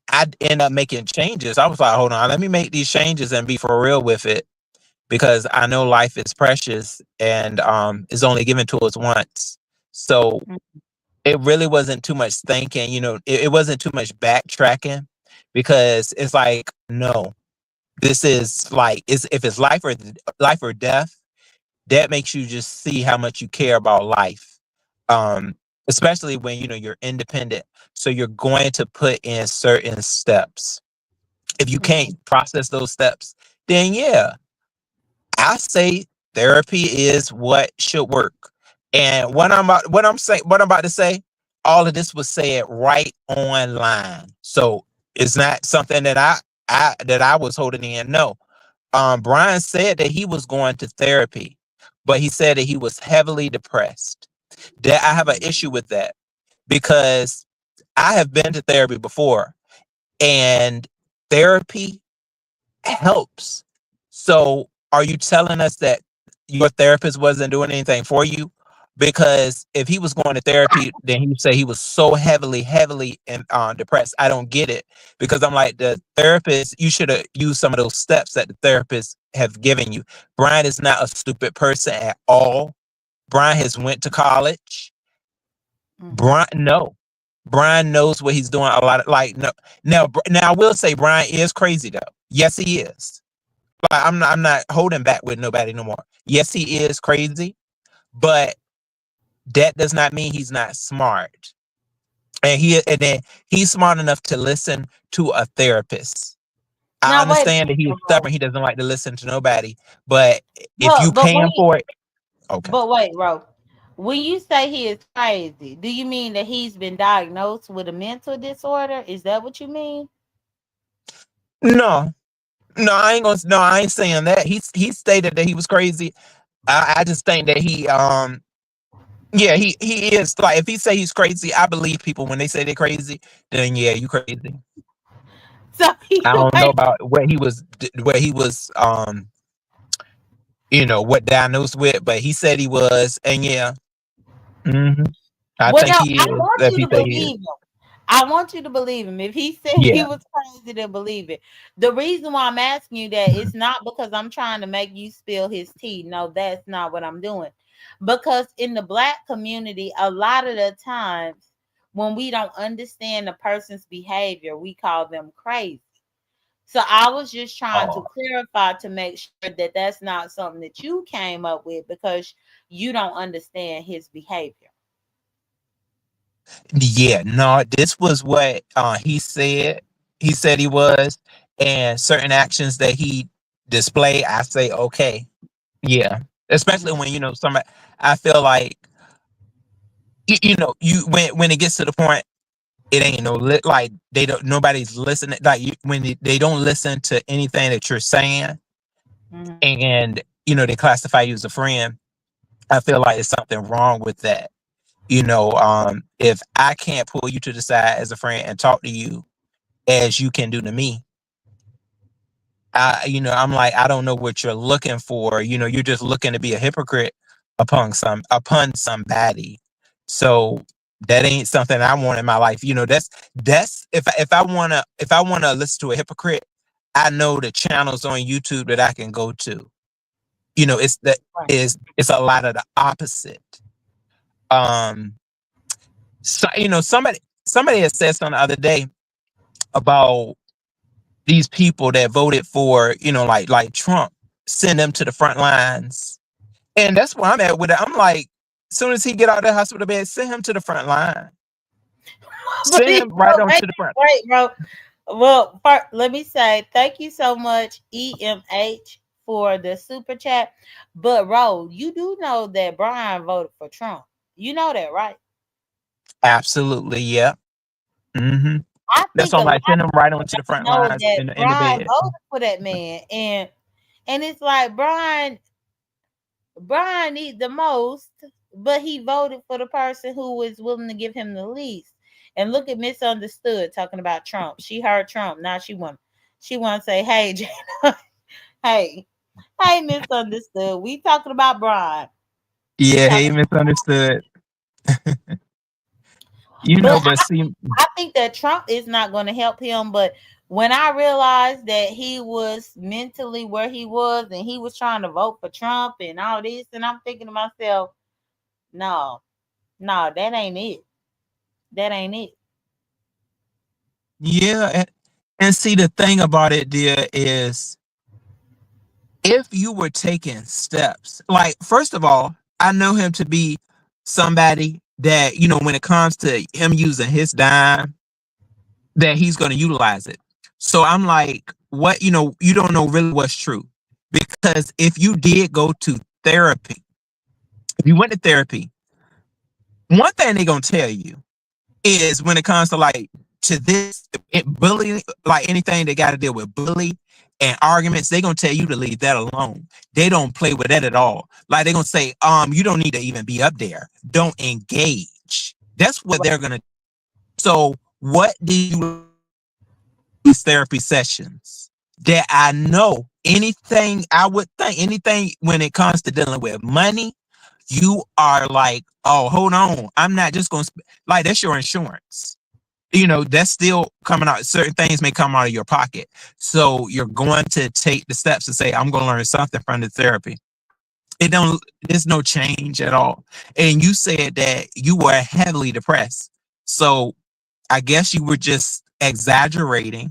end up making changes. I was like, hold on, let me make these changes and be for real with it because I know life is precious and is only given to us once. So Mhm. it really wasn't too much thinking, it wasn't too much backtracking because it's like, no, this is like if it's life or death, that makes you just see how much you care about life. Um, Especially when you're independent. So you're going to put in certain steps. If you Mhm. can't process those steps, then I say therapy is what should work. And what I'm about to say, all of this was said right online. So it's not something that I was holding in. No. Brian said that he was going to therapy, but he said that he was heavily depressed. That I have an issue with that because I have been to therapy before, and therapy helps. So are you telling us that your therapist wasn't doing anything for you? Because if he was going to therapy, then he would say he was so heavily depressed. I don't get it, because I'm like, the therapist, you should have used some of those steps that the therapist have given you. Brian is not a stupid person at all. Brian has went to college. Mhm. Brian, no, Brian knows what he's doing. A lot of like no. Now I will say Brian is crazy though. Yes, he is. Like, I'm not holding back with nobody no more. Yes, he is crazy, but that does not mean he's not smart. And then he's smart enough to listen to a therapist. I Now wait a understand that he's minute, Ro. stubborn. He doesn't like to listen to nobody. But if you But paying wait, for it, okay. Ro. When you say he is crazy, do you mean that he's been diagnosed with a mental disorder? Is that what you mean? No, no, I ain't gonna. No, I ain't saying that. He stated that he was crazy. I just think that yeah, he is. Like, if he say he's crazy, I believe people when they say they're crazy. Then yeah, you crazy. So he I don't know wait, about what diagnosed with, but he said he was, and yeah, hmm I well, think no, he I is. want If you he to say he is, believe him. I want you to believe him. If he said he yeah, was crazy, then believe it. The reason why I'm asking you that is not because I'm trying to make you spill his tea. No, that's not what I'm doing. Because in the black community, a lot of the times when we don't understand a person's behavior, we call them crazy. So I was just trying to oh clarify to make sure that that's not something that you came up with because you don't understand his behavior. yeah, no, this was what he said. He said he was, and certain actions that he displayed. I say okay, yeah, especially Mhm. when somebody. I feel like you when it gets to the point, it ain't no like they don't nobody's listening, like when they don't listen to anything that you're saying, Mhm. and they classify you as a friend. I feel like there's something wrong with that. If I can't pull you to the side as a friend and talk to you as you can do to me, I'm like, I don't know what you're looking for. You're just looking to be a hypocrite upon somebody. So that ain't something I want in my life. That's if I wanna listen to a hypocrite, I know the channels on YouTube that I can go to. It's that Right. is it's a lot of the opposite. Um, so, somebody had said something the other day about these people that voted for, like Trump, send them to the front lines. And that's where I'm at with it. I'm like, as soon as he get out of the hospital bed, send him to the front line. But Send him right on to the front. wait, bro. Well, first, let me say thank you so much, EMH, for the super chat. But Ro, you do know that Brian voted for Trump. You know that, right? Absolutely, yeah. hmm I That's think why a I'm lot like, send him right of on to the people front know lines that in the Brian bed. voted for that man, and it's like Brian needs the most, but he voted for the person who was willing to give him the least. And look at Misunderstood talking about Trump. She heard Trump. Now she want to say, hey, hey, hey, Misunderstood. We talking about Brian. We Yeah, he talking, misunderstood. but But see, I think that Trump is not going to help him. But when I realized that he was mentally where he was and he was trying to vote for Trump and all this, and I'm thinking to myself, no, no, that ain't it. That ain't it. yeah, and see, the thing about it, dear, is if you were taking steps, like, first of all, I know him to be somebody that, when it comes to him using his dime, that he's going to utilize it. So I'm like, what, you don't know really what's true. Because if you did go to therapy, if you went to therapy, one thing they're going to tell you is when it comes to like to this bullying, like anything that got to deal with bully, and arguments, they're gonna tell you to leave that alone. They don't play with that at all. Like they're gonna say, you don't need to even be up there. Don't engage. That's what they're gonna. So, what do you these therapy sessions that I know anything I would think anything when it comes to dealing with money, you are like, oh, hold on, I'm not just gonna like that's your insurance. That's still coming out. Certain things may come out of your pocket. So you're going to take the steps to say, I'm going to learn something from the therapy. There's no change at all. And you said that you were heavily depressed. So I guess you were just exaggerating.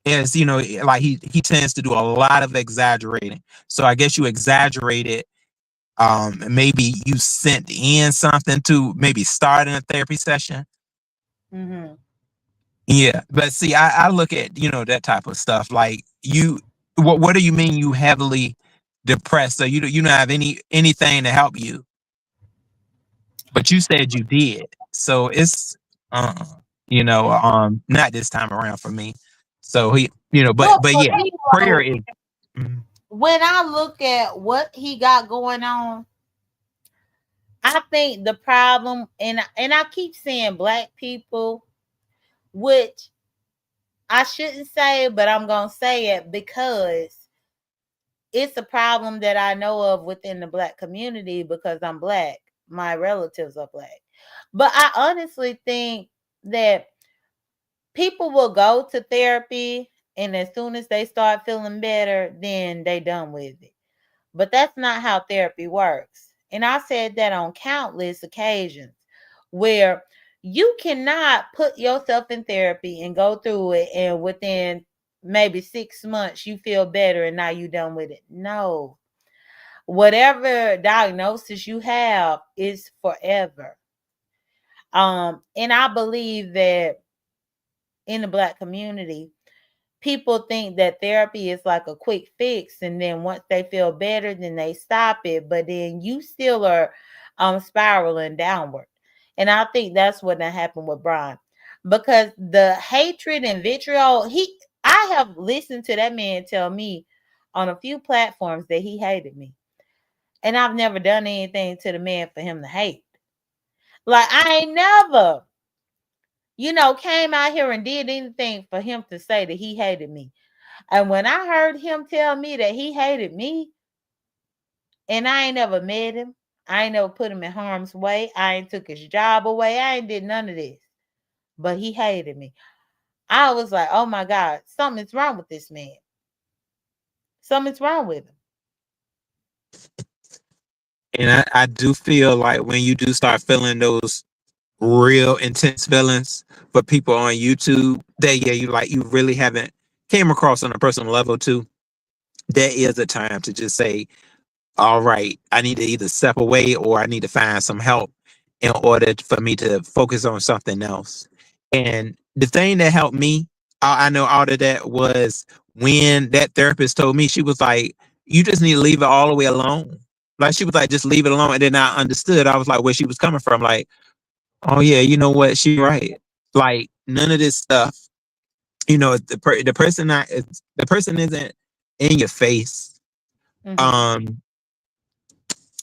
As like he tends to do a lot of exaggerating. So I guess you exaggerated. Maybe you sent in something to maybe starting a therapy session. Mm-hmm. Yeah, but see, I look at that type of stuff. Like what do you mean you heavily depressed? So you don't have anything to help you, but you said you did. So it's uh, not this time around for me. So Well, but for yeah, me, prayer right, is. Mhm. when I look at what he got going on, I think the problem, and I keep saying black people, which I shouldn't say, but I'm gonna say it because it's a problem that I know of within the black community because I'm black. My relatives are black. But I honestly think that people will go to therapy and as soon as they start feeling better, then they done with it. But that's not how therapy works. And I said that on countless occasions where you cannot put yourself in therapy and go through it and within maybe 6 months you feel better and now you done with it. No. Whatever diagnosis you have is forever. And I believe that in the black community, people think that therapy is like a quick fix and then once they feel better then they stop it, but then you still are spiraling downward. And I think that's what happened with Brian, because the hatred and vitriol, I have listened to that man tell me on a few platforms that he hated me, and I've never done anything to the man for him to hate. Like I ain't never came out here and did anything for him to say that he hated me. And when I heard him tell me that he hated me, and I ain't never met him, I ain't never put him in harm's way, I ain't took his job away, I ain't did none of this, but he hated me. I was like, oh my God, something's wrong with this man. Something's wrong with him. And I do feel like when you do start feeling those real intense feelings for people on YouTube that you really haven't came across on a personal level too, that is a time to just say, all right, I need to either step away or I need to find some help in order for me to focus on something else. And the thing that helped me, I know out of that was when that therapist told me, she was like, you just need to leave it all the way alone. Like she was like, just leave it alone. And then I understood. I was like, where she was coming from. Like, oh yeah, you know what? She right. Like none of this stuff. The person isn't in your face. Mm-hmm. Um,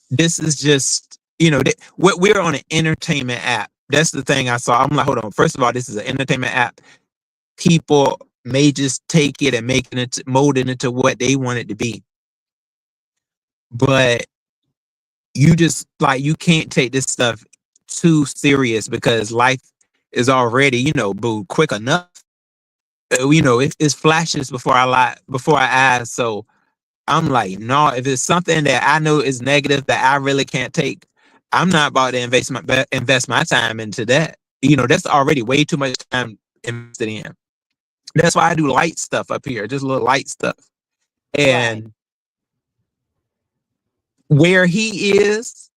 this is just we're on an entertainment app. That's the thing I saw. I'm like, hold on. First of all, this is an entertainment app. People may just take it and mold it into what they want it to be. But you just like you can't take this stuff too serious because life is already boo quick enough. It's flashes before our eyes. So I'm like, no, if it's something that I know is negative that I really can't take, I'm not about to invest my time into that. That's already way too much time invested in. That's why I do light stuff up here, just a little light stuff. Right. And where he is,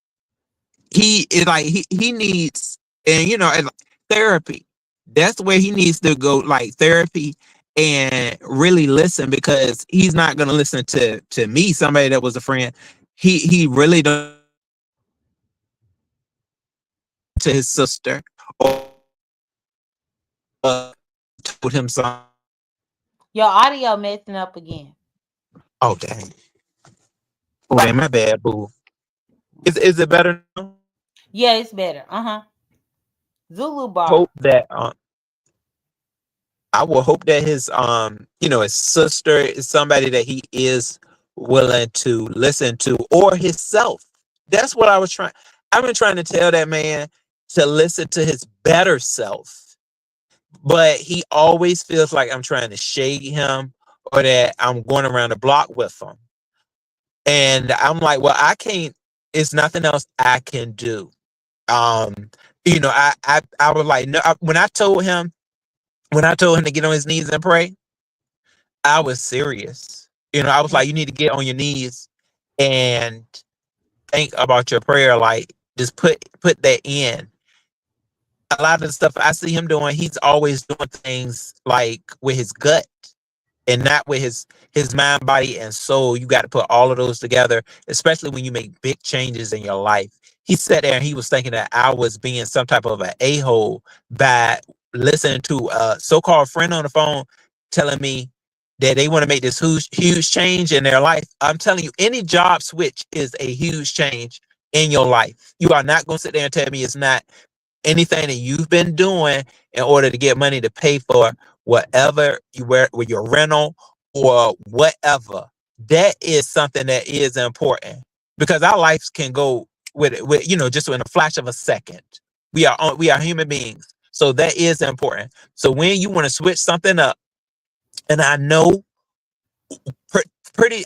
he is like he needs, and and therapy. That's where he needs to go, like therapy, and really listen because he's not gonna listen to me, somebody that was a friend. He really don't to his sister or told him something Your audio messing up again. Oh dang. Oh dang, my bad, boo. Is it better now? Yeah, it's better. Uh-huh. Zulu bar. Hope that I will hope that his his sister is somebody that he is willing to listen to, or himself. That's what I was trying. I've been trying to tell that man to listen to his better self, but he always feels like I'm trying to shade him or that I'm going around the block with him. And I'm like, well, I can't. It's nothing else I can do. Um, I was like, no. When I told him to get on his knees and pray, I was serious. I was like, you need to get on your knees and think about your prayer. Like, just put that in. A lot of the stuff I see him doing, he's always doing things like with his gut and not with his mind, body, and soul. You got to put all of those together, especially when you make big changes in your life. He sat there and he was thinking that I was being some type of an a-hole by listening to a so-called friend on the phone telling me that they want to make this huge change in their life. I'm telling you, any job switch is a huge change in your life. You are not going to sit there and tell me it's not anything that you've been doing in order to get money to pay for whatever you wear with your rental or whatever. That is something that is important because our lives can go with just in a flash of a second. We are human beings, so that is important. So when you want to switch something up, and I know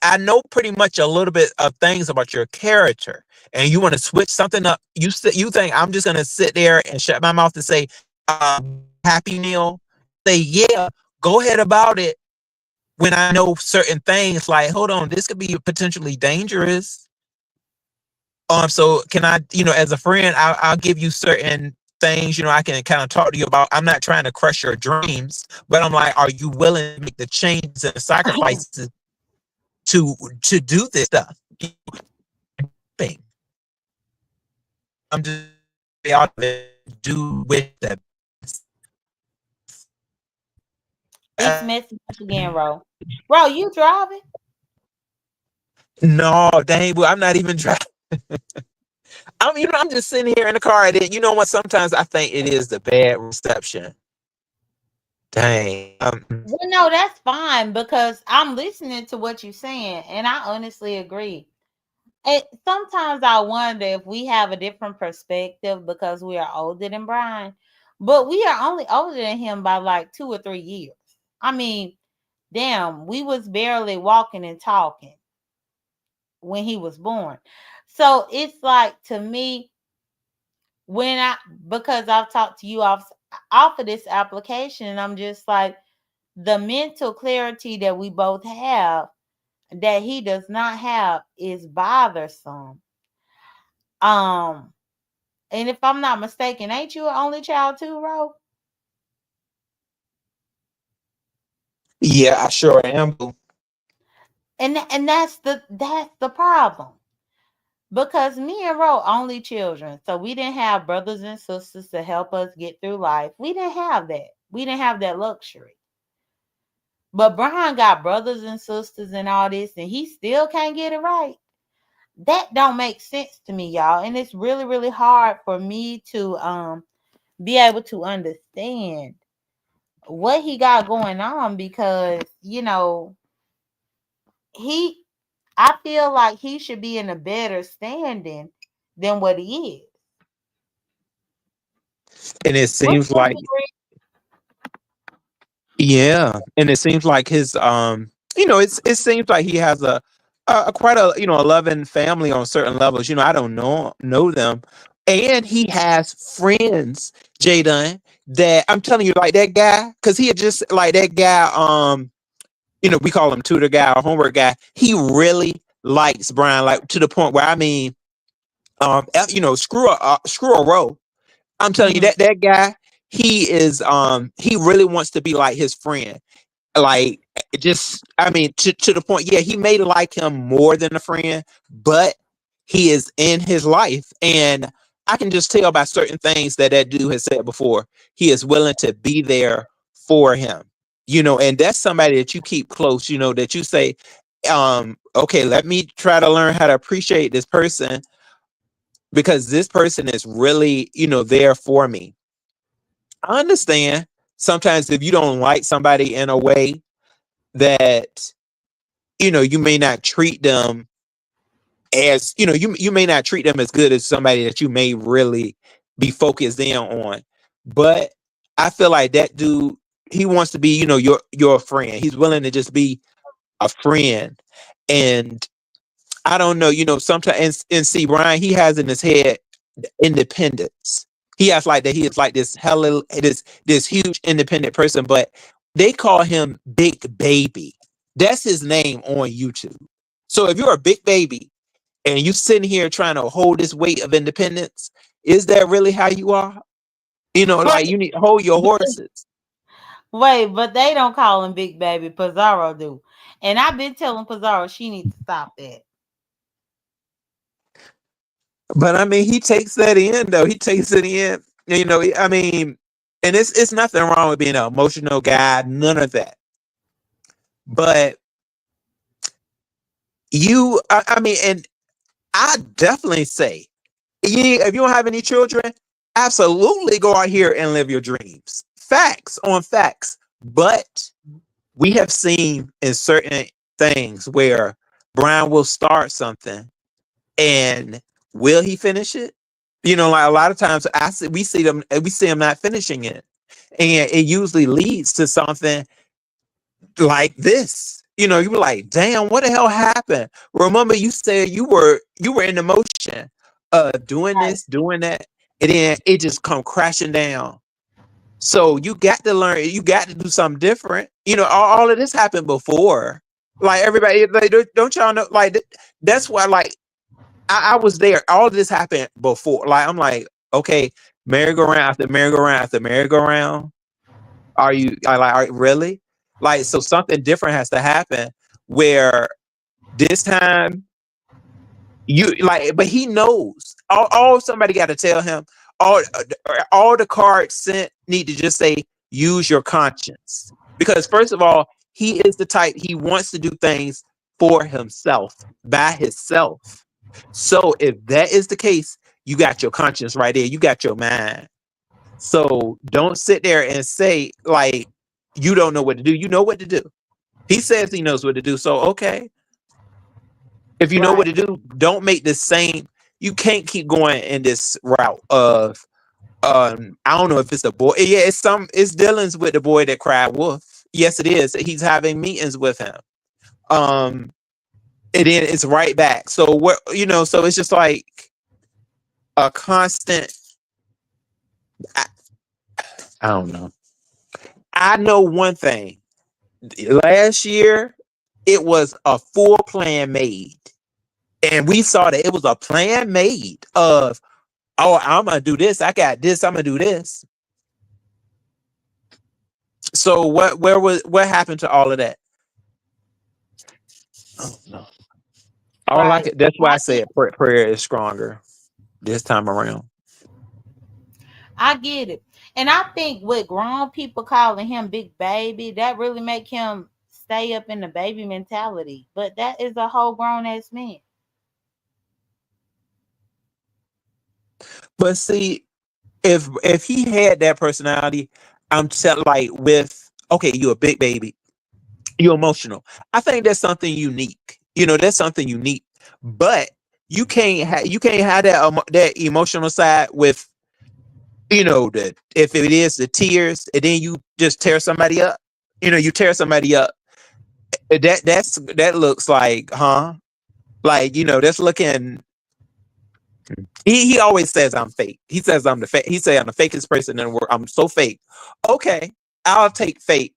I know pretty much a little bit of things about your character, and you want to switch something up. You think I'm just gonna sit there and shut my mouth and say, "Happy Meal"? Say, yeah, go ahead about it. When I know certain things, like, hold on, this could be potentially dangerous. So can I, as a friend, I'll give you certain things, I can kind of talk to you about. I'm not trying to crush your dreams, but I'm like, are you willing to make the changes and sacrifices to do this stuff? Thing. I'm just out do with that. It's messing up again, Ro. Ro, you driving? No, dang, well, I'm not even driving. I'm just sitting here in the car. And you know what? Sometimes I think it is the bad reception. Dang. Well, no, that's fine because I'm listening to what you're saying, and I honestly agree. And sometimes I wonder if we have a different perspective because we are older than Brian, but we are only older than him by like 2 or 3 years. I mean, damn, we was barely walking and talking when he was born. So it's like to me, when I because I've talked to you off of this application, and I'm just like the mental clarity that we both have that he does not have is bothersome. Um, and if I'm not mistaken, ain't you an only child too, Ro? Yeah, I sure am. And that's the problem. Because me and Ro only children, so we didn't have brothers and sisters to help us get through life. We didn't have that. We didn't have that luxury. But Brian got brothers and sisters and all this, and he still can't get it right. That don't make sense to me, y'all. And it's really, really hard for me to be able to understand what he got going on because he I feel like he should be in a better standing than what he is. And it What seems you like, agree? yeah, and it seems like his it seems like he has a quite a a loving family on certain levels. I don't know them, and he has friends, J.Dunn, that I'm telling you, like that guy, because he had just like that guy. We call him tutor guy or homework guy. He really likes Brian, like to the point where screw a row. I'm telling you Mm-hmm. that guy, he really wants to be like his friend. Like, just, I mean, to the point, yeah, he may like him more than a friend, but he is in his life. And I can just tell by certain things that dude has said before, he is willing to be there for him. and that's somebody that you keep close, that you say, okay, let me try to learn how to appreciate this person because this person is really, there for me. I understand sometimes if you don't like somebody in a way that, you may not treat them as, you may not treat them as good as somebody that you may really be focused in on. But I feel like that dude, he wants to be, your friend. He's willing to just be a friend. And I don't know, sometimes and see Brian, he has in his head independence. He has like that he is like this huge independent person, but they call him Big Baby. That's his name on YouTube. So if you're a big baby and you sitting here trying to hold this weight of independence, is that really how you are? Like you need to hold your horses. Wait, but they don't call him Big Baby. Pizarro do. And I've been telling Pizarro she needs to stop that. But I mean, he takes that in though. He takes it in. I mean, and it's nothing wrong with being an emotional guy. None of that. But I mean, and I definitely say, if you don't have any children, absolutely go out here and live your dreams. Facts on facts. But we have seen in certain things where Brian will start something and will he finish it? Like a lot of times we see him not finishing it. And it usually leads to something like this. You were like, damn, what the hell happened? Remember you said you were in the motion of doing Right. this, doing that, and then it just come crashing down. So you got to learn, you got to do something different. All of this happened before. Like everybody, like, don't y'all know? Like that's why, like I was there. All of this happened before. Like I'm like, okay, merry-go-round after merry-go-round after merry-go-round. Are really? Like, so something different has to happen where this time you like, but he knows. All somebody got to tell him. All the cards sent need to just say use your conscience, because first of all, he is the type, he wants to do things for himself by himself. So if that is the case, you got your conscience right there. You got your mind. So don't sit there and say like you don't know what to do. You know what to do. He says he knows what to do. So okay. If you know what Right. to do, don't make the same. You can't keep going in this route of I don't know if it's a boy. Yeah, it's dealings with the boy that cried wolf. Yes, it is. He's having meetings with him. And then it's right back. So what so it's just like a constant. I, I don't know. I know one thing. Last year, it was a full plan made. And we saw that it was a plan made of, oh, I'm gonna do this. I got this. I'm gonna do this. So what happened to all of that? Oh, no. All I Right. could. That's why I I get said prayer is stronger this time around. I get it. And I think with grown people calling him Big Baby, that really make him stay up in the baby mentality. But that is a whole grown ass man. But see, if he had that personality, I'm telling like with okay, you're a big baby, you're emotional. I think that's something unique. That's something unique. But you can't have that emotional side with that if it is the tears and then you just tear somebody up. You tear somebody up. That looks like like that's looking. He always says I'm fake. He says I'm the fake. He say I'm the fakest person in the world. I'm so fake. Okay, I'll take fake.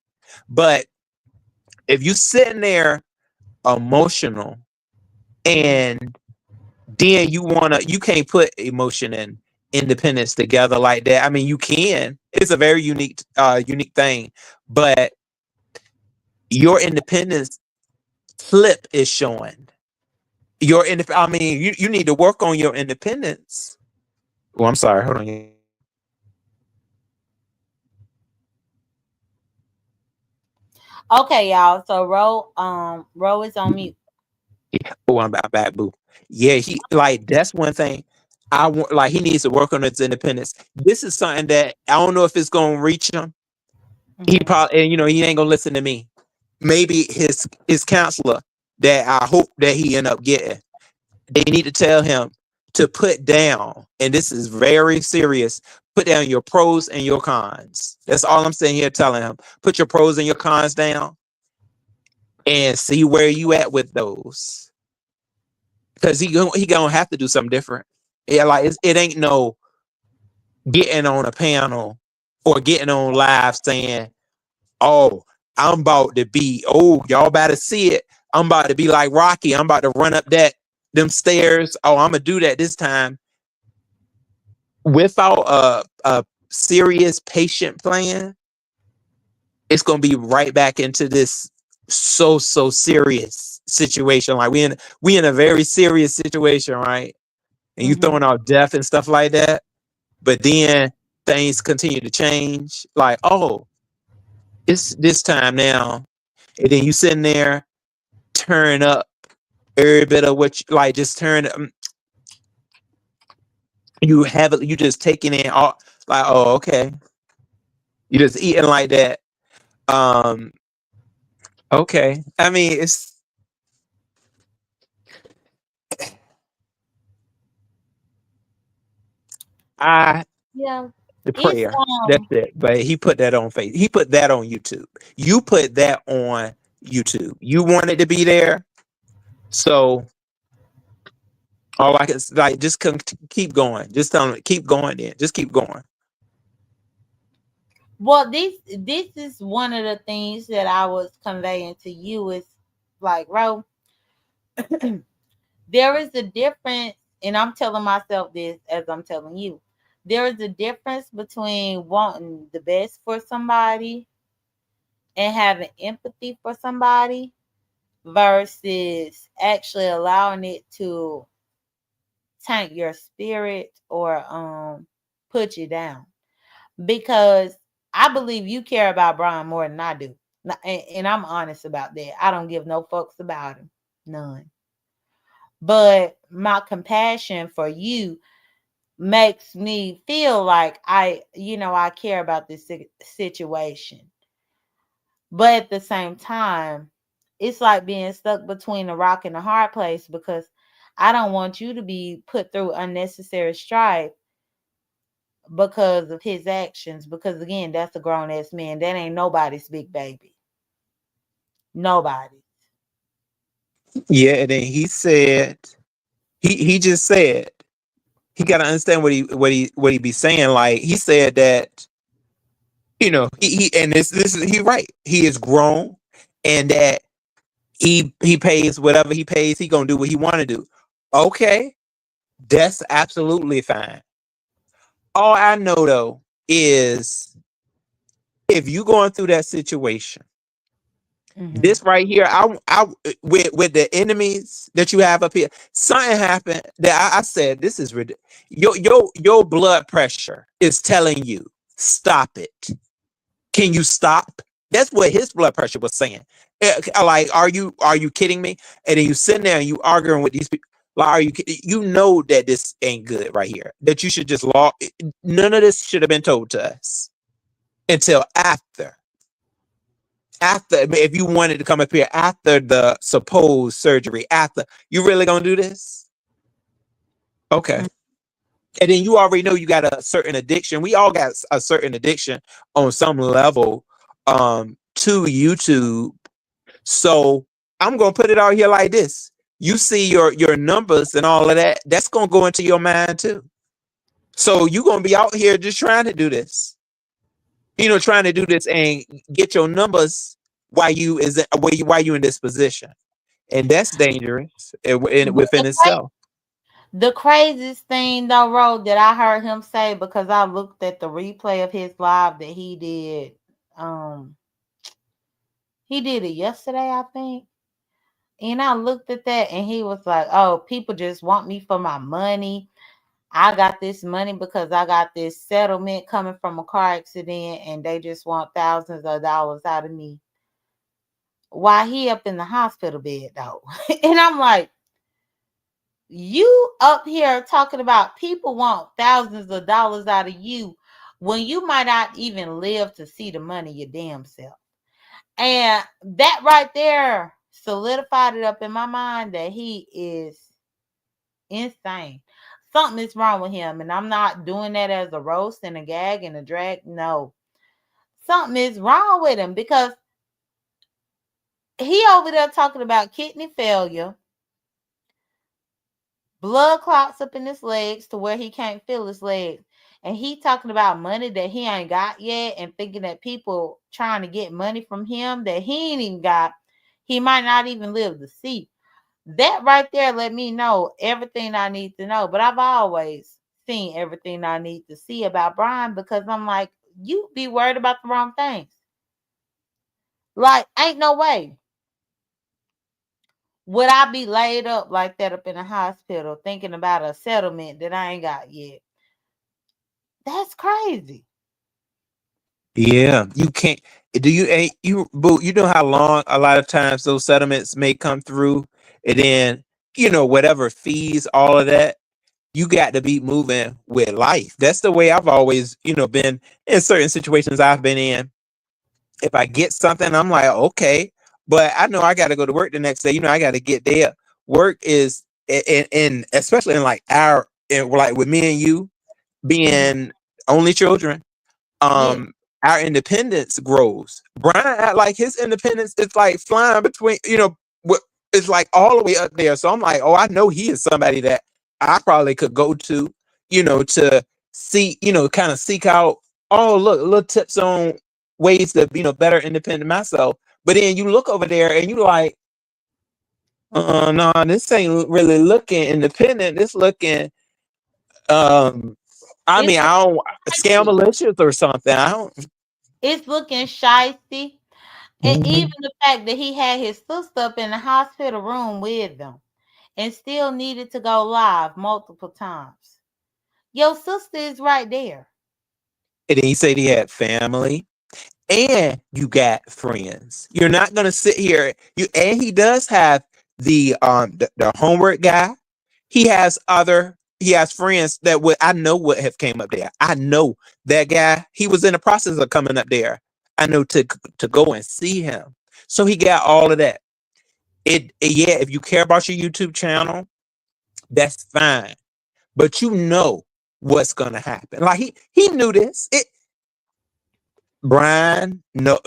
But if you sitting there emotional and then you can't put emotion and independence together like that. I mean, you can. It's a very unique thing, but your independence clip is showing. I mean, you need to work on your independence. Oh, I'm sorry. Hold on. Okay, y'all. So Ro is on mute. Oh, I'm back, boo. Yeah, he like that's one thing I want. Like he needs to work on his independence. This is something that I don't know if it's gonna reach him. He Hmm. probably, and he ain't gonna listen to me. Maybe his counselor that I hope that he end up getting. They need to tell him to put down, and this is very serious. Put down your pros and your cons. That's all I'm saying here. Telling him put your pros and your cons down and see where you at with those. Because he gonna have to do something different. Yeah, like it ain't no getting on a panel or getting on live saying, "Oh, I'm about to be. Oh, y'all about to see it. I'm about to be like Rocky. I'm about to run up them stairs. Oh, I'm gonna do that this time." Without a serious patient plan, it's gonna be right back into this so serious situation. Like we in a very serious situation, right? And you Hmm. throwing out death and stuff like that. But then things continue to change. Like, oh, it's this time now. And then you sitting there, turn up every bit of what you like, just turn you have it, you just taking in all like, oh, okay. You just eating like that. Um, okay. I mean, it's I Yeah. the It's prayer. That's it. But he put that on face. He put that on YouTube. You put that on YouTube. You wanted to be there. So all I can like just keep going. Just tell him keep going. Then just keep going. well, this is one of the things that I was conveying to you is like, Ro, there is a difference, and I'm telling myself this as I'm telling you. There is a difference between wanting the best for somebody and having empathy for somebody versus actually allowing it to tank your spirit or put you down. Because I believe you care about Brian more than I do. And I'm honest about that. I don't give no fucks about him. None. But my compassion for you makes me feel like I care about this situation. But at the same time, it's like being stuck between a rock and a hard place because I don't want you to be put through unnecessary strife because of his actions. Because again, that's a grown ass man. That ain't nobody's big baby. Nobody. Yeah, and then he said he just said he got to understand what he be saying. Like he said that he and this is he right. He is grown, and that he pays whatever he pays. He gonna do what he want to do. Okay, that's absolutely fine. All I know though is if you going through that situation, Mm-hmm. this right here, I with the enemies that you have up here, something happened that I said this is ridiculous. Your blood pressure is telling you stop it. Can you stop? That's what his blood pressure was saying. Like, are you kidding me? And then you sitting there and you arguing with these people. Like, you know that this ain't good right here. That you should just log. None of this should have been told to us until after. After, if you wanted to come up here after the supposed surgery, after you really gonna do this? Okay. And then you already know you got a certain addiction. We all got a certain addiction on some level to YouTube. So I'm gonna put it out here like this. You see your numbers and all of that, that's gonna go into your mind too. So you're gonna be out here just trying to do this. Trying to do this and get your numbers while you in this position. And that's dangerous But within itself. the craziest thing though, Ro, that I heard him say because I looked at the replay of his live that he did. He did it yesterday, I think. And I looked at that and he was like, "Oh, people just want me for my money. I got this money because I got this settlement coming from a car accident and they just want thousands of dollars out of me." while he up in the hospital bed though. And I'm like, you up here talking about people want thousands of dollars out of you when you might not even live to see the money your damn self. And that right there solidified it up in my mind that he is insane. Something is wrong with him. And I'm not doing that as a roast and a gag and a drag. No. Something is wrong with him because he over there talking about kidney failure, blood clots up in his legs to where he can't feel his legs. And he talking about money that he ain't got yet and thinking that people trying to get money from him that he ain't even got. He might not even live to see. That right there let me know everything I need to know. But I've always seen everything I need to see about Brian because I'm like, you be worried about the wrong things. Like, ain't no way would I be laid up like that up in a hospital thinking about a settlement that I ain't got yet. That's crazy. Yeah, you can't. Do you? You, boo? You know how long a lot of times those settlements may come through, and then whatever fees, all of that. You got to be moving with life. That's the way I've always been in certain situations I've been in. If I get something, I'm like, okay, but I know I got to go to work the next day. I got to get there. Work is, and especially in like like with me and you Mhm. being only children, Yeah. our independence grows. Brian act like his independence is like flying between, it's like all the way up there. So I'm like, oh, I know he is somebody that I probably could go to, to see, kind of seek out, oh, look, little tips on ways to, better independent myself. But then you look over there and you like, no, this ain't really looking independent. This looking, I It's mean, I don't scam looking malicious or something. I don't. it's looking shifty. And even Mhm. the fact that he had his sister up in the hospital room with them and still needed to go live multiple times. Your sister is right there. And then he said he had family and you got friends. You're not gonna sit here. And he does have the homework guy. He has friends that would I know would have came up there. I know that guy. He was in the process of coming up there. I know to go and see him. So he got all of that. Yeah, if you care about your YouTube channel, that's fine. But you know what's gonna happen. Like he knew this. Brian, no,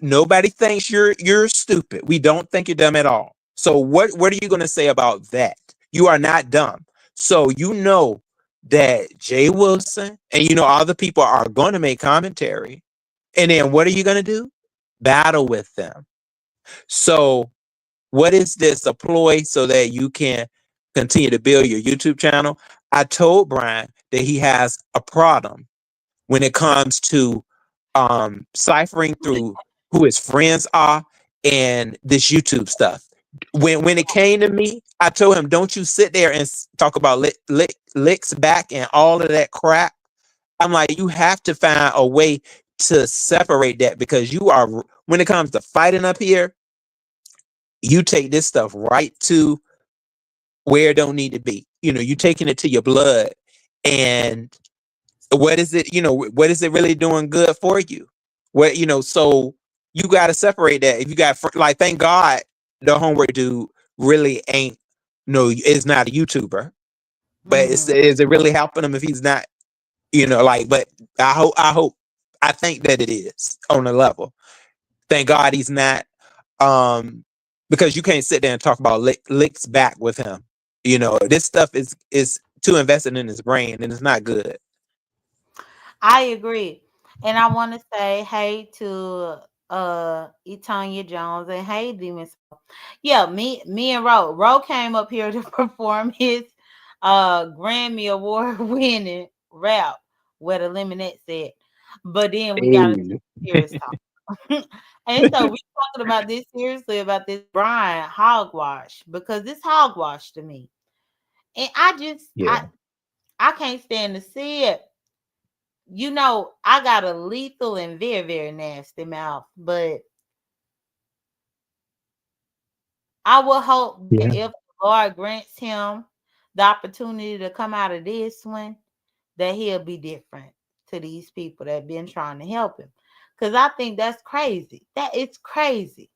nobody thinks you're stupid. We don't think you're dumb at all. So what are you going to say about that? You are not dumb. So you know that Jay Wilson and other people are going to make commentary, and then what are you going to do? Battle with them. So what is this a ploy so that you can continue to build your YouTube channel? I told Brian that he has a problem when it comes to ciphering through who his friends are and this YouTube stuff. When it came to me, I told him, "Don't you sit there and talk about licks back and all of that crap." I'm like, you have to find a way to separate that because you are when it comes to fighting up here, you take this stuff right to where it don't need to be. You taking it to your blood, and what is it what is it really doing good for you, so you got to separate that. If you got like, thank God the homework dude really ain't no is not a YouTuber, but Mhm. is it really helping him if he's not, like, but I think that it is on a level. Thank God he's not, um because you can't sit there and talk about licks back with him. This stuff is too invested in his brain and it's not good. I agree. And I want to say hey to Etanya Jones and hey Demon. Yeah, me and Ro came up here to perform his Grammy Award winning rap where the Lemonette said. But then we got into Hey. serious talk. And so we talking about this seriously about this Brian hogwash because this hogwash to me. And Yeah. I can't stand to see it. I got a lethal and very, very nasty mouth, but I would hope that Yeah. if the Lord grants him the opportunity to come out of this one, that he'll be different to these people that have been trying to help him. Cause I think that's crazy. That it's crazy.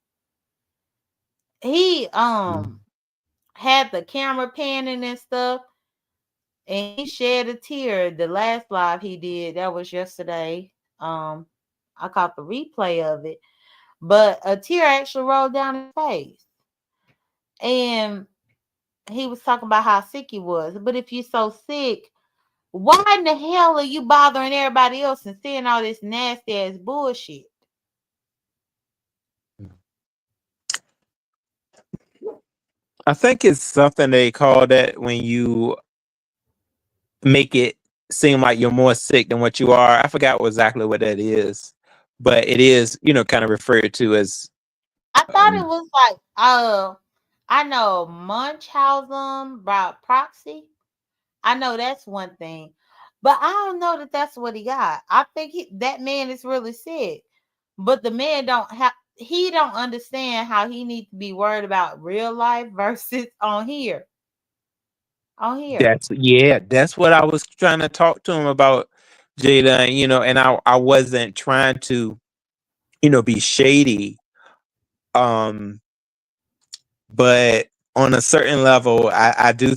He had the camera panning and stuff, and he shed a tear. The last live he did, that was yesterday. I caught the replay of it, but a tear actually rolled down his face, and he was talking about how sick he was. But if you're so sick, why in the hell are you bothering everybody else and saying all this nasty ass bullshit? I think it's something they call that when you make it seem like you're more sick than what you are. I forgot exactly what that is, but it is, kind of referred to as. I thought it was like I know Munchausen by proxy. I know that's one thing, but I don't know that that's what he got. I think that man is really sick, but the man don't have. He don't understand how he needs to be worried about real life versus on here. On here. That's what I was trying to talk to him about, J.Dunn. And I wasn't trying to, be shady. Um, but on a certain level, I do.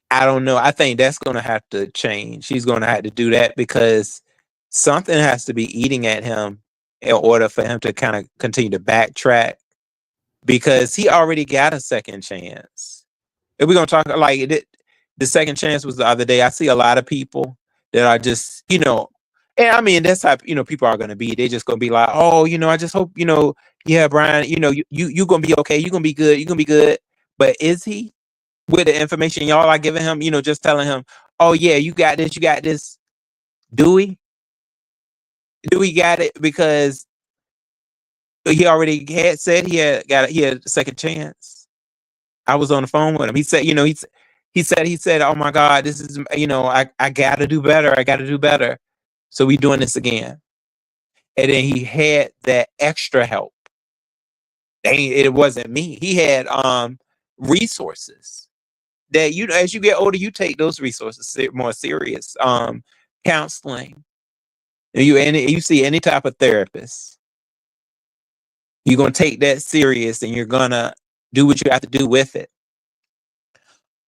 I don't know. I think that's going to have to change. He's going to have to do that because something has to be eating at him in order for him to kind of continue to backtrack because he already got a second chance. If we're going to talk like it, the second chance was the other day. I see a lot of people that are just, and I mean, that's how, people are going to be. They're just going to be like, oh, I just hope, yeah, Brian, you going to be okay. You're going to be good. You're going to be good. But is he? With the information y'all are giving him, just telling him, oh yeah, you got this, you got this. Do we? Do we got it? Because he already had said he had a second chance. I was on the phone with him. He said, he said, oh my God, this is, I gotta do better. I gotta do better. So we doing this again. And then he had that extra help. It wasn't me. He had resources that as you get older, you take those resources more serious. Counseling. You see any type of therapist, you're gonna take that serious and you're gonna do what you have to do with it.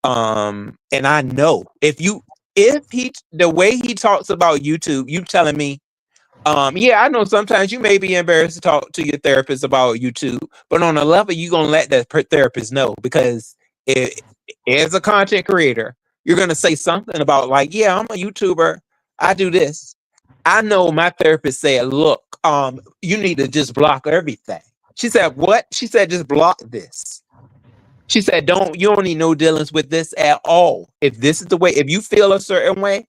And I know if he the way he talks about YouTube, you telling me, yeah, I know sometimes you may be embarrassed to talk to your therapist about YouTube, but on a level, you're gonna let that therapist know because as a content creator, you're gonna say something about like, yeah, I'm a YouTuber, I do this. I know my therapist said, look, you need to just block everything. She said, what? She said, just block this. She said, you don't need no dealings with this at all. If this is the way, if you feel a certain way,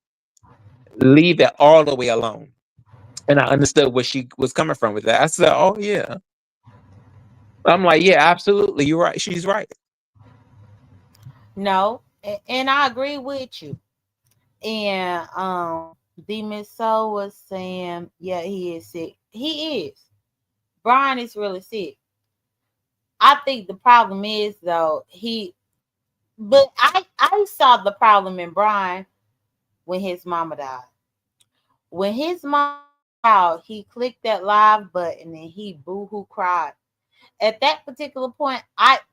leave it all the way alone. And I understood where she was coming from with that. I said, oh yeah. I'm like, yeah, absolutely. You're right. She's right. No, and I agree with you. And the Miss Soul was saying, yeah, he is sick. He is. Brian is really sick. I think the problem is though, but I saw the problem in Brian when his mama died. When his mom died, he clicked that live button and he boo-hoo cried. At that particular point,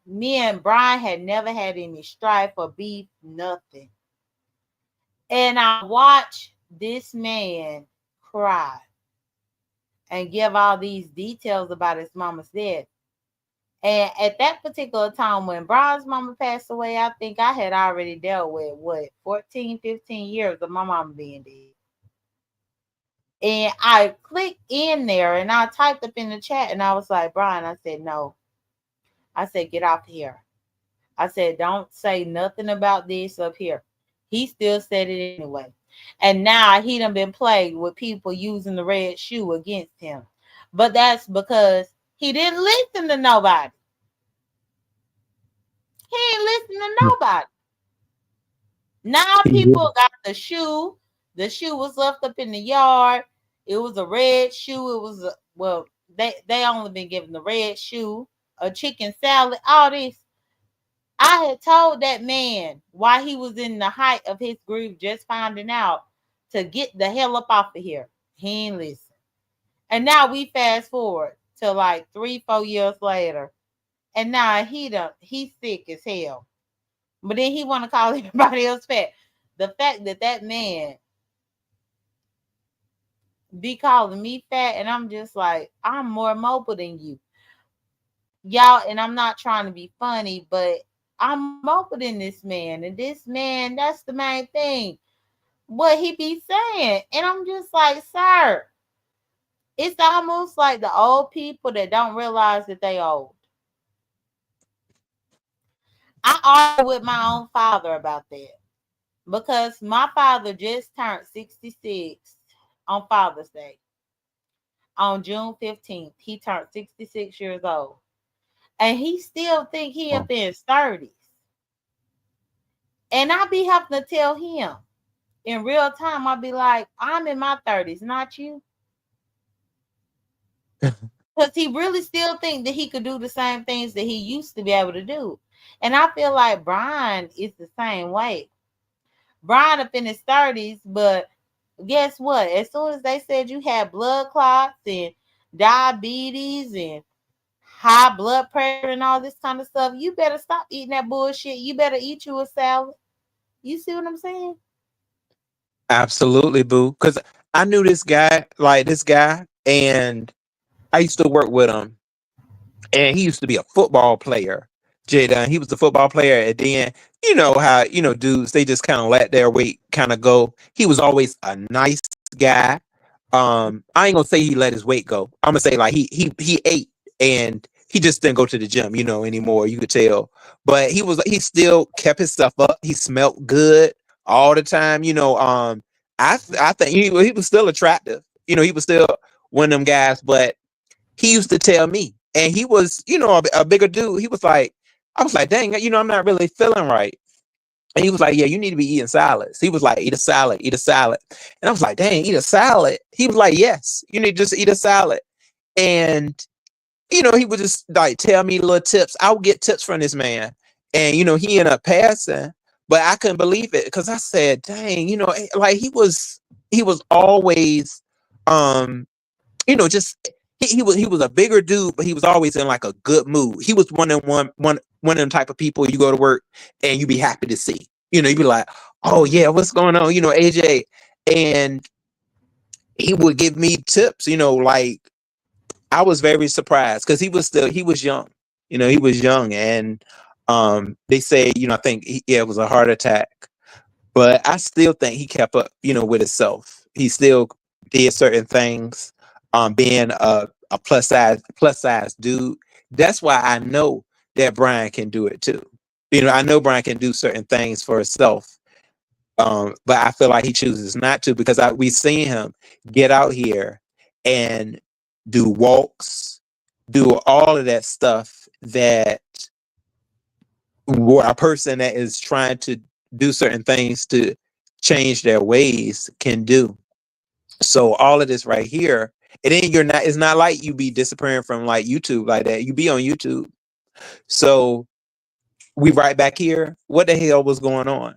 me and Brian had never had any strife or beef, nothing. And I watched this man cry and give all these details about his mama's death. And at that particular time when Brian's mama passed away, I think I had already dealt with 14, 15 years of my mama being dead. And I clicked in there and I typed up in the chat and I was like, Brian, I said, no. I said, get off here. I said, don't say nothing about this up here. He still said it anyway. And now he done been plagued with people using the red shoe against him. But that's because he didn't listen to nobody. He ain't listening to nobody. Now people got the shoe. The shoe was left up in the yard. It was a red shoe. It was they only been given the red shoe a chicken salad, all this. I had told that man while he was in the height of his grief, just finding out, to get the hell up off of here. He ain't listen. And now we fast forward to like 3, 4 years later, and now he's sick as hell. But then he want to call everybody else fat. The fact that that man be calling me fat, and I'm just like, I'm more mobile than you, y'all. And I'm not trying to be funny, but I'm mobile than this man, and this man, that's the main thing. What he be saying, and I'm just like, sir, it's almost like the old people that don't realize that they old. I argue with my own father about that because my father just turned 66 on Father's Day. On June 15th, he turned 66 years old. And he still think he up in his 30s. And I be having to tell him in real time, I be like, I'm in my 30s, not you. Because he really still think that he could do the same things that he used to be able to do. And I feel like Brian is the same way. Brian up in his 30s, but guess what? As soon as they said you had blood clots and diabetes and high blood pressure and all this kind of stuff, you better stop eating that bullshit. You better eat you a salad. You see what I'm saying? Absolutely, boo. Because I knew this guy, and I used to work with him, and he used to be a football player. J.Dunn, he was a football player, and then you know how dudes, they just kind of let their weight kind of go. He was always a nice guy. I ain't gonna say he let his weight go. I'm gonna say like he ate, and he just didn't go to the gym, anymore. You could tell, but he still kept his stuff up. He smelled good all the time. I think he was still attractive. He was still one of them guys, but he used to tell me, and he was, a bigger dude. He was like, I was like, dang, I'm not really feeling right. And he was like, yeah, you need to be eating salads. He was like, eat a salad, eat a salad. And I was like, dang, eat a salad. He was like, yes, you need to just eat a salad. And, he would just like tell me little tips. I would get tips from this man. And, he ended up passing, but I couldn't believe it because I said, dang, like he was always, just he was a bigger dude, but he was always in like a good mood. He was one of them type of people you go to work and you be happy to see. You be like, oh yeah, what's going on? AJ. And he would give me tips, like I was very surprised because he was young. He was young, and they say, I think it was a heart attack. But I still think he kept up, with himself. He still did certain things. Being a plus size dude. That's why I know that Brian can do it too. I know Brian can do certain things for himself. But I feel like he chooses not to because we seen him get out here and do walks, do all of that stuff that a person that is trying to do certain things to change their ways can do. So all of this right here, and then it's not like you be disappearing from like YouTube like that. You be on YouTube. So we right back here. What the hell was going on?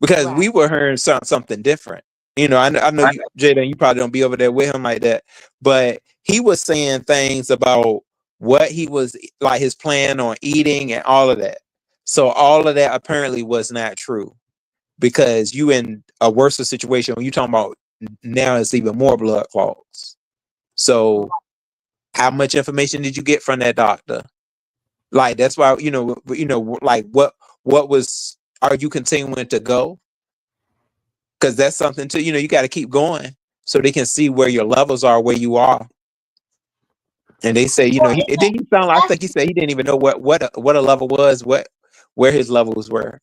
Because Right. we were hearing something different. I know you, Jada, you probably don't be over there with him like that, but he was saying things about what he was like, his plan on eating and all of that. So all of that apparently was not true because you in a worse situation when you talking about now it's even more blood clots. So how much information did you get from that doctor? Like that's why like what was are you continuing to go? Because that's something too. You got to keep going so they can see where your levels are, where you are. And they say, Well, it didn't sound like, I think he said he didn't even know what a level was, where his levels were.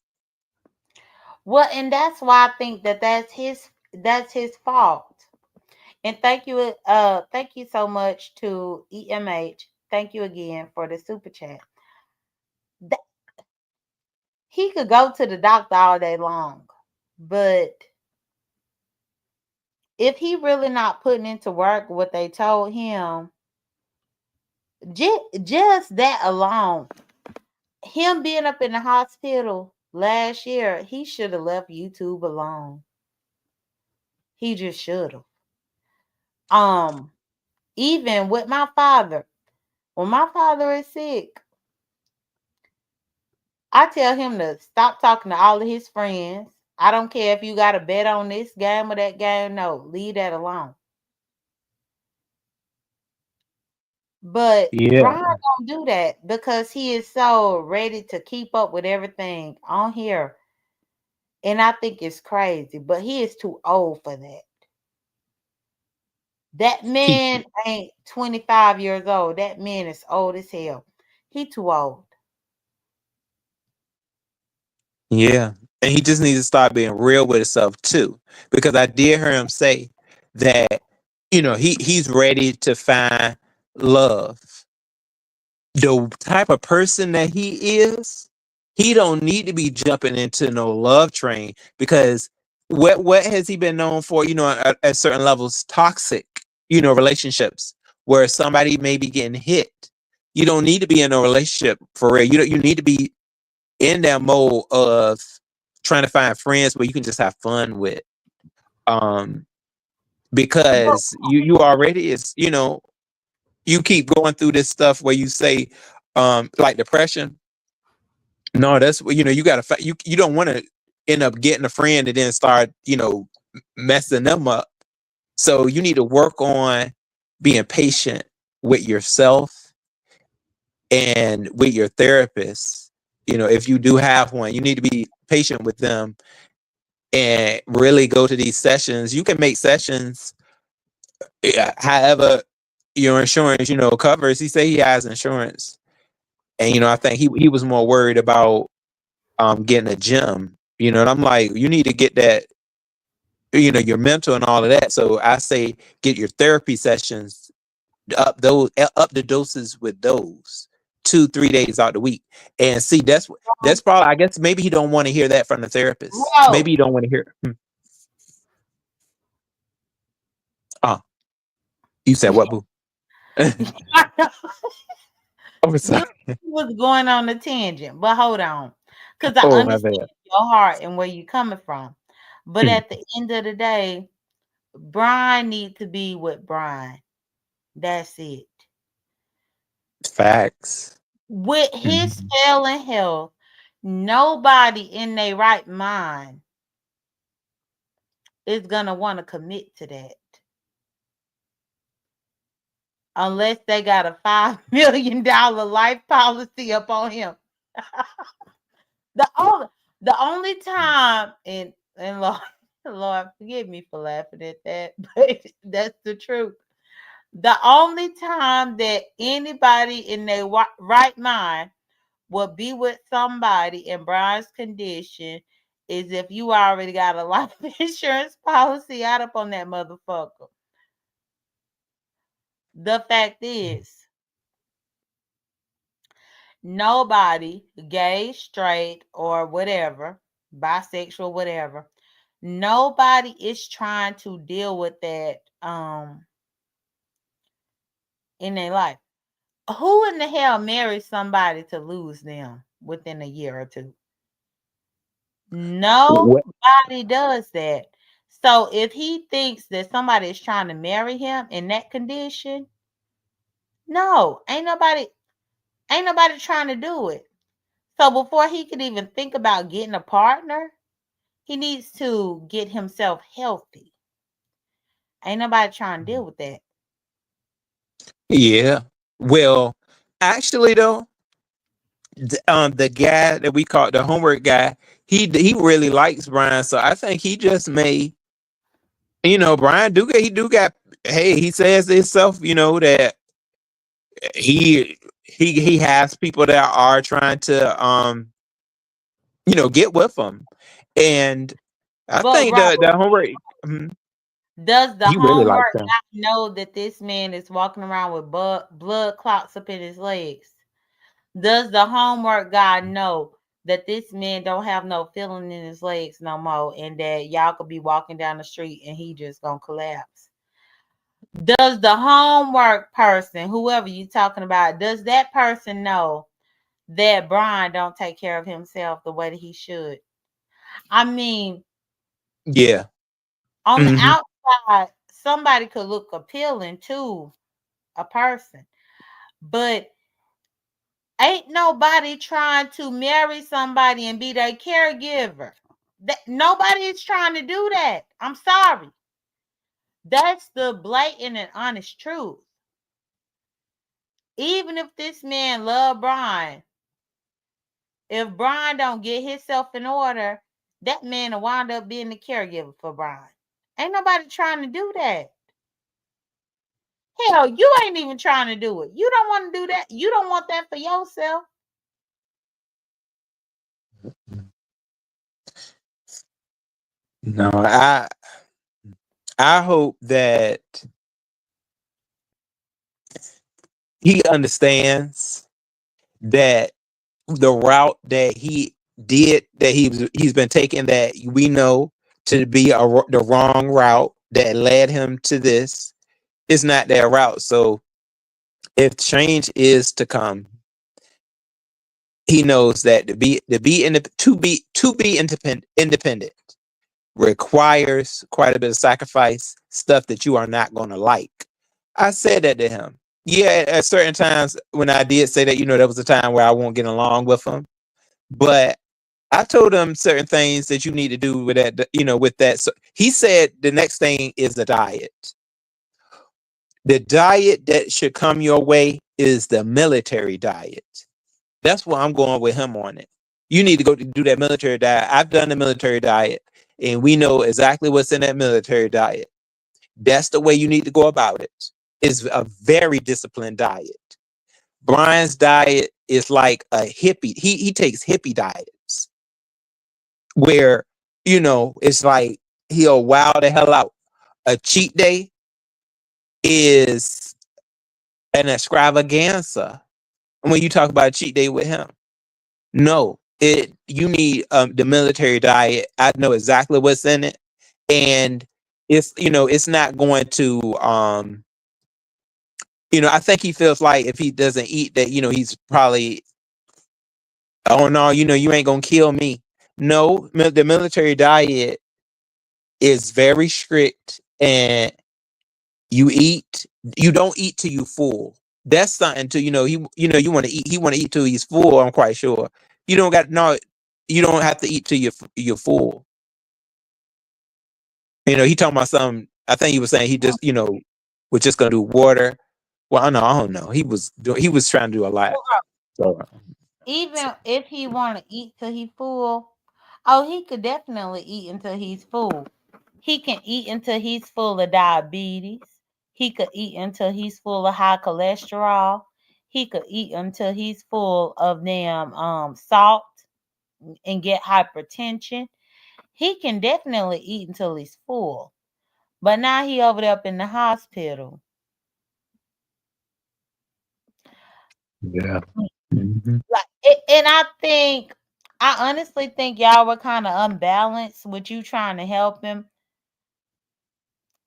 well, and that's why I think that that's his fault. And thank you so much to EMH. Thank you again for the super chat. Th- he could go to the doctor all day long, but if he really not putting into work what they told him, Just that alone, him being up in the hospital last year, he should have left YouTube alone. He just should have. Um, Even with my father, when my father is sick, I tell him to stop talking to all of his friends. I don't care if you got a bet on this game or that game. No, leave that alone. But Yeah. Brian don't do that because he is so ready to keep up with everything on here. And I think it's crazy, but he is too old for that. That He man ain't 25 years old. That man is old as hell. He too old. Yeah. And he just needs to start being real with himself too. Because I did hear him say that, he's ready to find love. The type of person that he is, he don't need to be jumping into no love train because what has he been known for, at certain levels, toxic, relationships where somebody may be getting hit. You don't need to be in a relationship for real. You need to be in that mode of trying to find friends where you can just have fun with. Um, But because you already is, you keep going through this stuff where you say, like depression. No, that's what you got to. You don't want to end up getting a friend and then start messing them up. So you need to work on being patient with yourself and with your therapist. If you do have one, you need to be patient with them and really go to these sessions. You can make sessions, however your insurance, covers. He say he has insurance, and I think he was more worried about getting a gym. And I'm like, you need to get that, your mental and all of that. So I say get your therapy sessions up the doses with those 2-3 days out the week. And see, that's probably, I guess maybe he don't want to hear that from the therapist. Maybe bro, he don't want to hear. Oh, you said what, boo? Oh, you sorry. was going on a tangent, but hold on, because I Oh, my understand bad. your heart and where you coming from. But Mm, at the end of the day, Brian need to be with Brian. That's it. facts. With his Mhm. failing health, nobody in their right mind is gonna want to commit to that unless they got a $5 million life policy up on him. The only the only time and Lord, Lord forgive me for laughing at that, but that's the truth. The only time that anybody in their right mind will be with somebody in Brian's condition is if you already got a life insurance policy out up on that motherfucker. The fact is, nobody, gay, straight, or whatever, bisexual, whatever, nobody is trying to deal with that in their life. Who in the hell marries somebody to lose them within a year or two? What? Nobody does that. So if he thinks that somebody is trying to marry him in that condition, no, ain't nobody trying to do it. So before he could even think about getting a partner, he needs to get himself healthy. Ain't nobody trying to deal with that. Yeah. Well, actually, though, the guy that we call the homework guy, he really likes Brian, so I think he just may, Brian do got. Hey, he says to himself, that he has people that are trying to get with him, and I But think Robert, the homework, mhm, does the he really likes homework him. not know that this man is walking around with blood clots up in his legs? Does the homework guy know that this man don't have no feeling in his legs no more and that y'all could be walking down the street and he just gonna collapse? Does the homework person, whoever you talking about, does that person know that Brian don't take care of himself the way that he should? I mean, Yeah. on the Mhm. outside, somebody could look appealing to a person, but ain't nobody trying to marry somebody and be their caregiver. Nobody is trying to do that. I'm sorry. That's the blatant and honest truth. Even if this man love Brian, if Brian don't get himself in order, that man will wind up being the caregiver for Brian. Ain't nobody trying to do that. Hell, you ain't even trying to do it. You don't want to do that. You don't want that for yourself. No, I hope that he understands that the route that he's been taking, that we know to be the wrong route that led him to this, is not that route. So if change is to come, he knows that to be independent requires quite a bit of sacrifice, stuff that you are not going to like. I said that to him. Yeah, at certain times when I did say that, there was a time where I won't get along with him, but I told him certain things that you need to do with that, with that. So he said the next thing is the diet. The diet that should come your way is the military diet. That's why I'm going with him on it. You need to go do that military diet. I've done the military diet, and we know exactly what's in that military diet. That's the way you need to go about it. It's a very disciplined diet. Brian's diet is like a hippie. He takes hippie diets where, it's like he'll wow the hell out. A cheat day is an extravaganza when you talk about a cheat day with him. No, you need the military diet. I know exactly what's in it, and it's not going to I think he feels like if he doesn't eat that, he's probably, oh no, you ain't gonna kill me. No, the military diet is very strict, and you don't eat till you full. That's something to, you want to eat. He want to eat till he's full. I'm quite sure. You don't got no. You don't have to eat till you're full. He talking about something. I think he was saying he just, was just gonna do water. Well, I don't know. He was trying to do a lot. So, Even if he want to eat till he full, oh, he could definitely eat until he's full. He can eat until he's full of diabetes. He could eat until he's full of high cholesterol. He could eat until he's full of damn salt and get hypertension. He can definitely eat until he's full. But now he over there up in the hospital. yeah. Mhm. And I honestly think y'all were kind of unbalanced with you trying to help him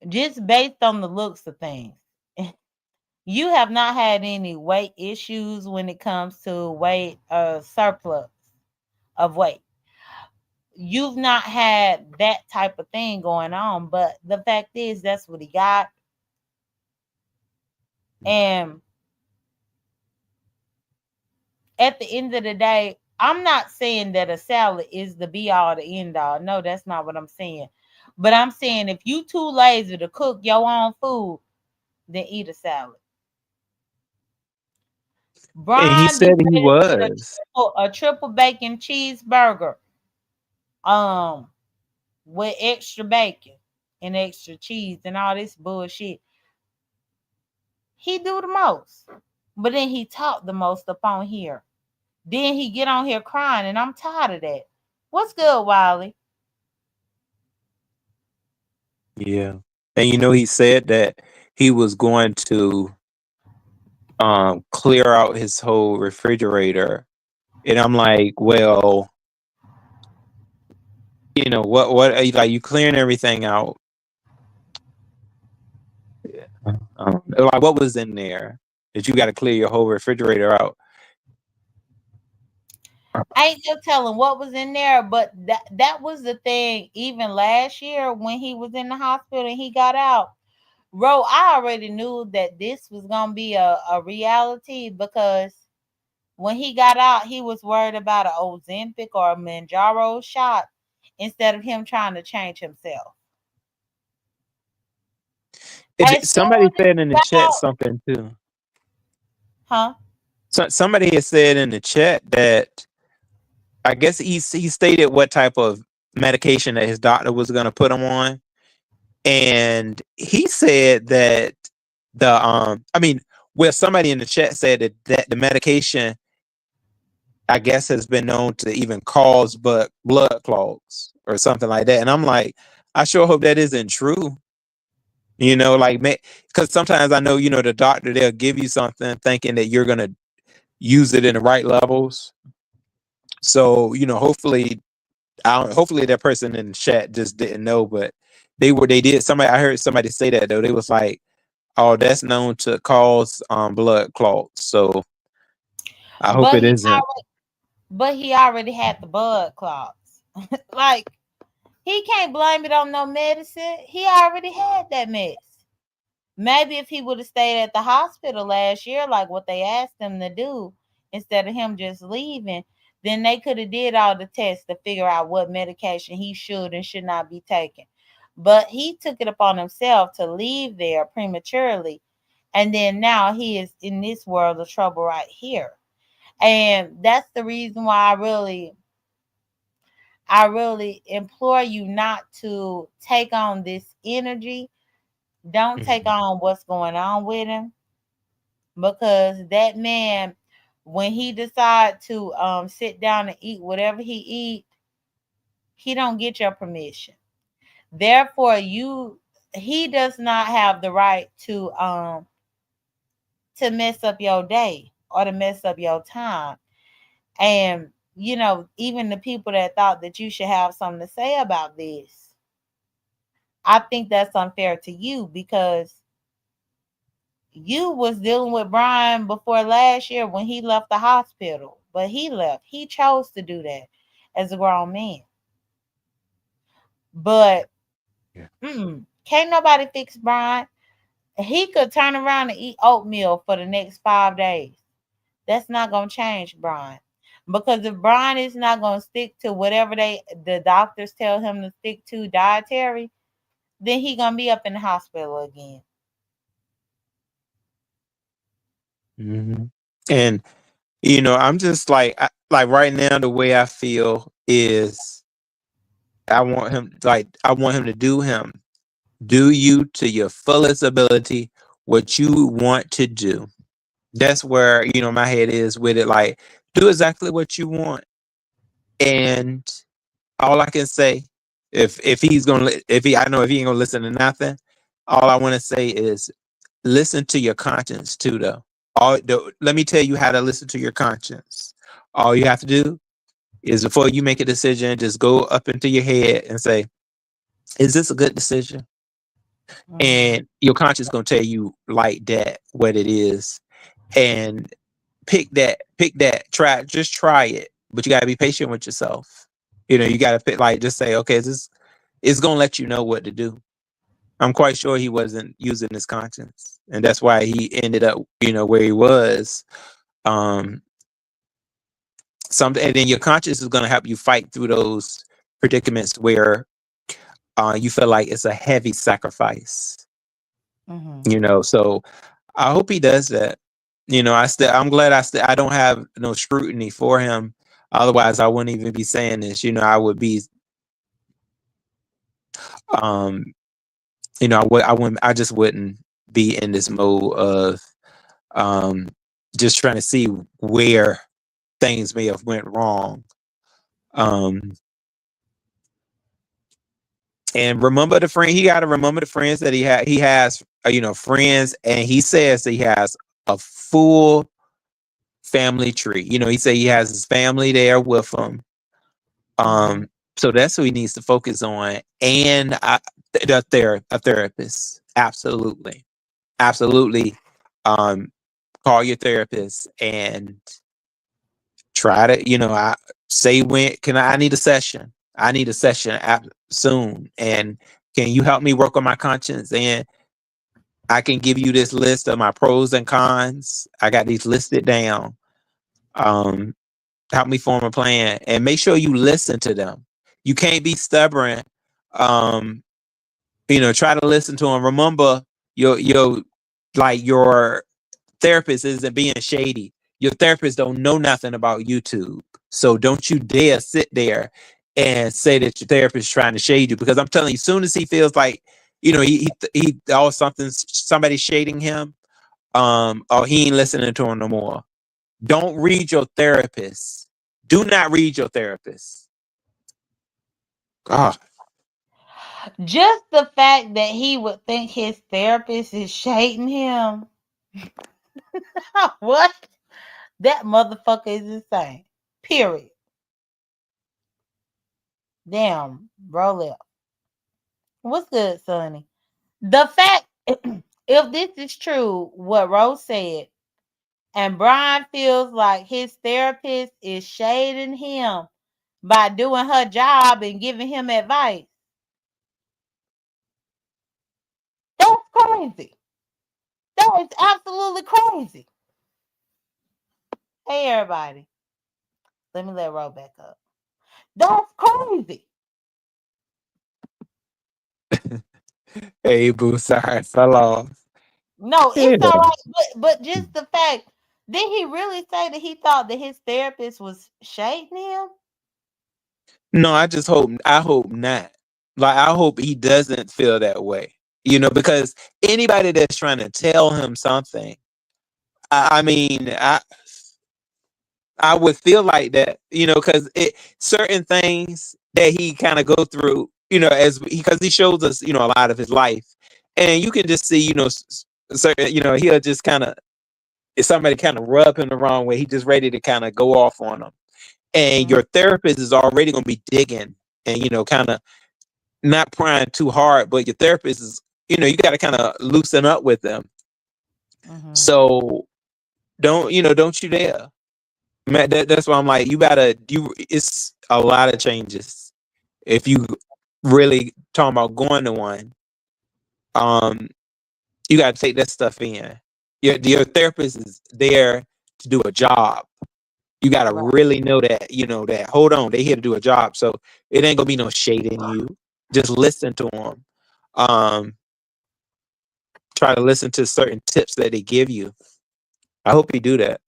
just based on the looks of things. You have not had any weight issues when it comes to weight surplus of weight. You've not had that type of thing going on, but the fact is that's what he got. And at the end of the day, I'm not saying that a salad is the be all, the end all. No, that's not what I'm saying. But I'm saying if you too lazy to cook your own food, then eat a salad. And he Brian be said he ready to eat was. a triple bacon cheeseburger, um, with extra bacon and extra cheese and all this bullshit. He do the most, but then he talk the most up on here. Then he get on here crying, and I'm tired of that. What's good, Wiley? Yeah. And he said that he was going to clear out his whole refrigerator. And I'm like, well, what are you, like, you clearing everything out? Like what was in there that you got to clear your whole refrigerator out? I ain't no telling what was in there, but that was the thing. Even last year when he was in the hospital and he got out, I already knew that this was gonna be a reality because when he got out, he was worried about an Ozempic or a Manjaro shot instead of him trying to change himself. As soon Somebody as said he in the got chat out, something too. huh? So somebody had said in the chat that I guess he stated what type of medication that his doctor was going to put him on, and he said that well, somebody in the chat said that the medication, I guess, has been known to even cause blood clogs or something like that. And I'm like, I sure hope that isn't true. Like, because sometimes I know, the doctor, they'll give you something thinking that you're gonna use it in the right levels. So, hopefully that person in the chat just didn't know, but they did. I heard somebody say that though. They was like, oh, that's known to cause blood clots. So I hope But it isn't. he already had the blood clots. Like, he can't blame it on no medicine. He already had that mess. Maybe if he would have stayed at the hospital last year, like what they asked him to do, instead of him just leaving, then they could have did all the tests to figure out what medication he should and should not be taking. But he took it upon himself to leave there prematurely, and then now he is in this world of trouble right here. And that's the reason why I really implore you not to take on this energy. Don't take on what's going on with him, because that man, when he decide to sit down and eat whatever he eat, he don't get your permission. Therefore, he does not have the right to mess up your day or to mess up your time. And even the people that thought that you should have something to say about this, I think that's unfair to you, because you was dealing with Brian before last year when he left the hospital. But he left. He chose to do that as a grown man. But can't nobody fix Brian. He could turn around and eat oatmeal for the next 5 days. That's not gonna change Brian. Because if Brian is not gonna stick to whatever the doctors tell him to stick to dietary, then he gonna be up in the hospital again. And I'm just like right now, the way I feel is I want him to do you to your fullest ability what you want to do. That's where my head is with it. Like, do exactly what you want. And all I can say, if he's gonna I know if he ain't gonna listen to nothing, all I want to say is listen to your conscience too, though. Let me tell you how to listen to your conscience. All you have to do is, before you make a decision, just go up into your head and say, is this a good decision? And your conscience gonna tell you like that what it is. And pick that, try it. But you gotta be patient with yourself. You gotta pick, like, just say, okay, this is gonna let you know what to do. I'm quite sure he wasn't using his conscience, and that's why he ended up, where he was. And then your conscience is gonna help you fight through those predicaments where you feel like it's a heavy sacrifice. So I hope he does that. I'm glad I don't have no scrutiny for him. Otherwise, I wouldn't even be saying this. I would be, I just wouldn't be in this mode of just trying to see where things may have went wrong. And remember the friend. He got to remember the friends that he has, friends, and he says that he has a full family tree. He said he has his family there with him. So that's what he needs to focus on, and a therapist, absolutely. absolutely call your therapist and try to, I say, when can I need a session? I need a session soon. And can you help me work on my conscience? And I can give you this list of my pros and cons. I got these listed down. Um, Help me form a plan and make sure you listen to them. You can't be stubborn. Um, Try to listen to them. Remember, your like your therapist isn't being shady. Your therapist don't know nothing about YouTube. So don't you dare sit there and say that your therapist is trying to shade you, because I'm telling you, as soon as he feels like, he or somebody's shading him, or he ain't listening to him no more. Don't read your therapist. Do not read your therapist. God. Just the fact that he would think his therapist is shading him. What? That motherfucker is insane. Period. Damn, roll up. What's good, Sonny? The fact, if this is true, what Rose said, and Brian feels like his therapist is shading him by doing her job and giving him advice, that's crazy. That is absolutely crazy. Hey, everybody. Let me let Rose back up. That's crazy. Hey, boo, sorry, fell off. No, Yeah. it's all right. But just the fact, did he really say that he thought that his therapist was shading him? No, I hope not. Like, I hope he doesn't feel that way. Because anybody that's trying to tell him something, I mean, I would feel like that, because certain things that he kind of go through, because he shows us, a lot of his life, and you can just see, certain, he'll just kind of, if somebody kind of rub him the wrong way, he just ready to kind of go off on them, and your therapist is already going to be digging and kind of not prying too hard, but your therapist is, you got to kind of loosen up with them. Mm-hmm. So don't you dare. Man, that's why I'm like, it's a lot of changes. If you really talking about going to one, um, you got to take that stuff in. Your therapist is there to do a job. You got to Right. really know that, that, hold on, they here to do a job. So it ain't gonna be no shade in you. Just listen to them. Try to listen to certain tips that they give you. I hope you do that.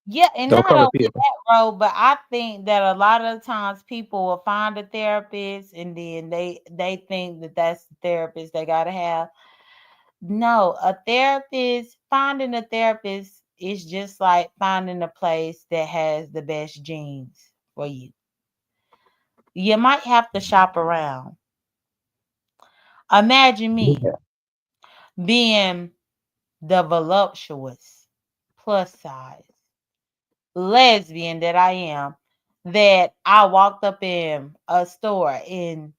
Yeah, and Don't not color only people. that, Ro, but I think that a lot of times people will find a therapist and then they think that that's the therapist they gotta have. No, finding a therapist is just like finding a place that has the best jeans for you. You might have to shop around. Imagine me Yeah. being the voluptuous, plus size lesbian that I am, that I walked up in a store and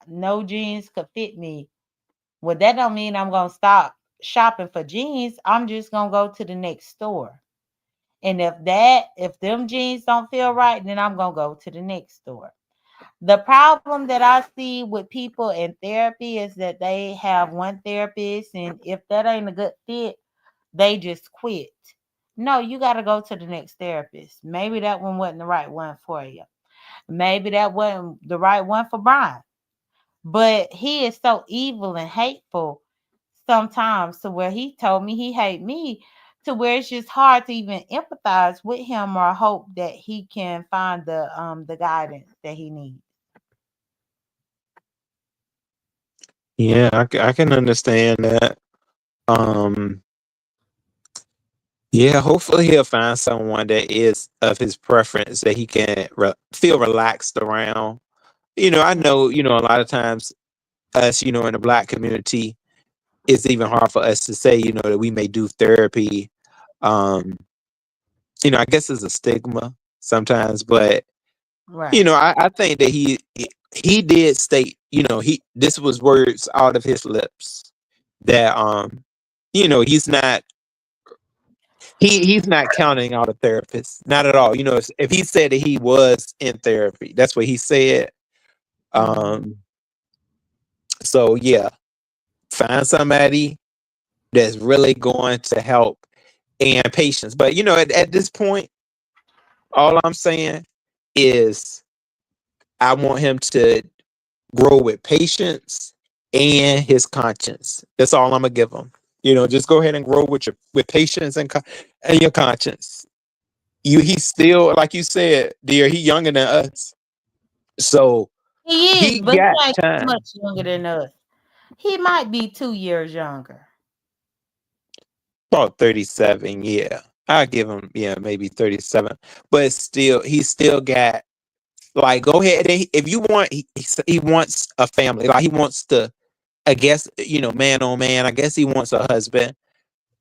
no jeans could fit me. Well, that don't mean I'm gonna stop shopping for jeans. I'm just gonna go to the next store. And if them jeans don't feel right, then I'm gonna go to the next store. The problem that I see with people in therapy is that they have one therapist, and if that ain't a good fit, they just quit. No, you got to go to the next therapist. Maybe that one wasn't the right one for you. Maybe that wasn't the right one for Brian. But he is so evil and hateful sometimes to where he told me he hate me, to where it's just hard to even empathize with him or hope that he can find the guidance that he needs. Yeah, I can understand that. Um, yeah, hopefully he'll find someone that is of his preference that he can feel relaxed around. I know, a lot of times us, in the Black community, it's even hard for us to say, that we may do therapy. Um, I guess it's a stigma sometimes, but Right. I think that he did state, this was words out of his lips. that he's not he's not counting out a therapist, not at all. If he said that he was in therapy, that's what he said. Mhm. So yeah, find somebody that's really going to help and patience. But at this point, all I'm saying is I want him to grow with patience and his conscience. That's all I'm gonna give him. Just go ahead and grow with patience and your conscience. He's still, like you said, dear. He younger than us, so He is, he but got he ain't time. much younger than us. He might be 2 years younger. About 37. Yeah, I give him maybe 37, but still, he still got like go ahead if you want. He wants a family. Like he wants to. I guess man on man. I guess he wants a husband.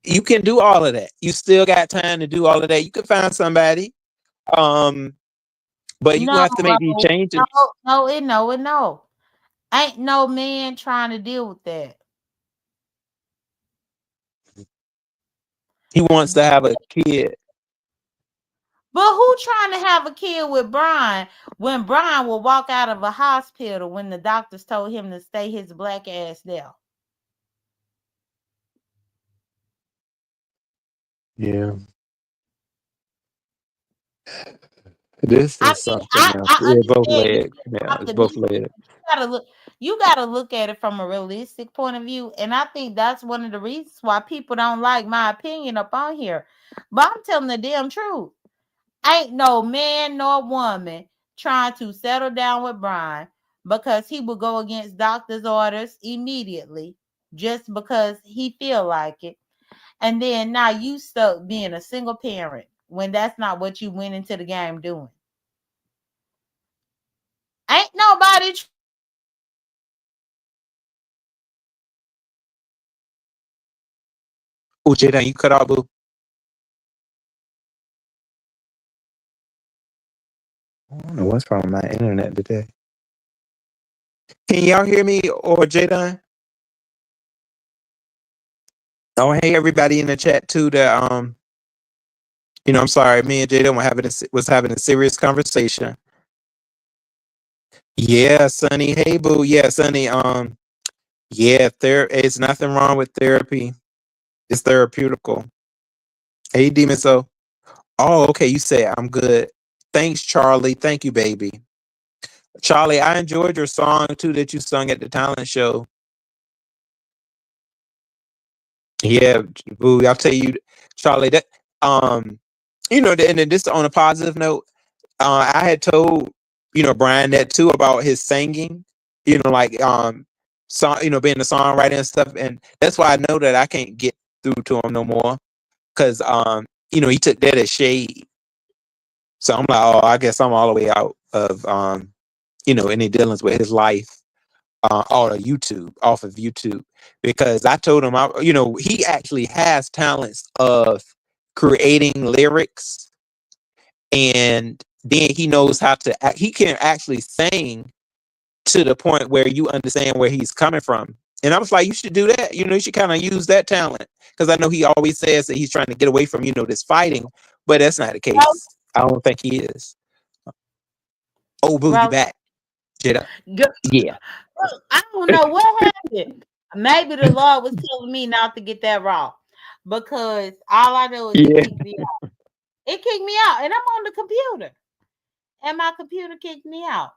You can do all of that. You still got time to do all of that. You can find somebody. Um, but you're gonna No, have to make these changes. no. Ain't no man trying to deal with that. He wants to have a kid. But who trying to have a kid with Brian when Brian will walk out of a hospital when the doctors told him to stay his black ass there? Yeah. This I is mean, something else. I Yeah, both understand you legs. still Yeah, have it's to both be legs. you gotta look at it from a realistic point of view. And I think that's one of the reasons why people don't like my opinion up on here. But I'm telling the damn truth. Ain't no man nor woman trying to settle down with Brian because he will go against doctor's orders immediately just because he feel like it. And then now you stuck being a single parent when that's not what you went into the game doing. Ain't nobody trying to settle down with Brian because he feel like he got to be with somebody else. Oh, J.Dunn, you cut out, boo. I don't know what's wrong with my internet today. Can y'all hear me or J.Dunn? Oh, hey everybody in the chat too. That I'm sorry. Me and J.Dunn was having a serious conversation. Yeah, Sonny. Hey, boo. Yeah, Sonny. Yeah, it's nothing wrong with therapy. It's therapeutical. Hey, Demon. So, oh, okay. You say I'm good. Thanks, Charlie. Thank you, baby. Charlie, I enjoyed your song too that you sung at the talent show. Yeah, boo. I'll tell you, Charlie. That and then this on a positive note. I had told Brian that too about his singing. Like song. Being a songwriter and stuff, and that's why I know that I can't get through to him no more because he took that as shade. So I'm like, oh, I guess I'm all the way out of any dealings with his life off of YouTube, because I told him, he actually has talents of creating lyrics, and then he knows how to, he can actually sing to the point where you understand where he's coming from. And I was like, you should do that. You should kind of use that talent, because I know he always says that he's trying to get away from, this fighting, but that's not the Rose, case. I don't think he is. Oh, boo, you Rose, back. Jada. girl, Yeah. I don't know what happened. Maybe the Lord was telling me not to get that raw because all I know is it Yeah. kicked me out. It kicked me out, and I'm on the computer, and my computer kicked me out.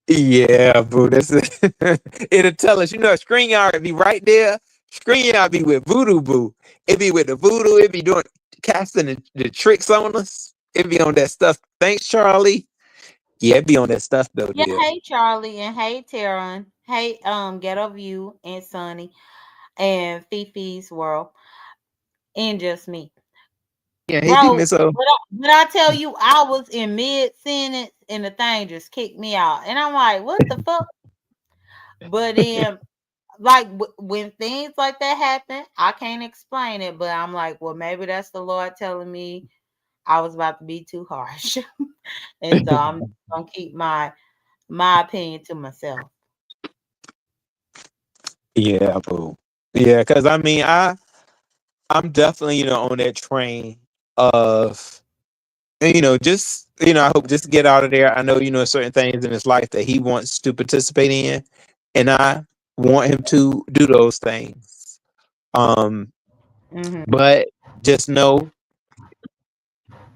Yeah, boo. That's it. It'll tell us, screen yard be right there. Screen yard be with voodoo boo. It be with the voodoo. It be doing casting the tricks on us. It be on that stuff. Thanks, Charlie. Yeah, it be on that stuff though, Yeah, dear. hey Charlie and hey Taryn, hey Ghetto View and Sunny and Fifi's World and just me. Yeah, hey D Bro, Miss O. when I tell you I was in mid sentence and the thing just kicked me out. And I'm like, what the fuck? But then like when things like that happen, I can't explain it, but I'm like, well, maybe that's the Lord telling me I was about to be too harsh. And so I'm gonna keep my opinion to myself. Yeah, boo. Yeah, because I mean, I'm definitely on that train of just I hope just get out of there. I know certain things in his life that he wants to participate in, and I want him to do those things. Um, Hmm. but just know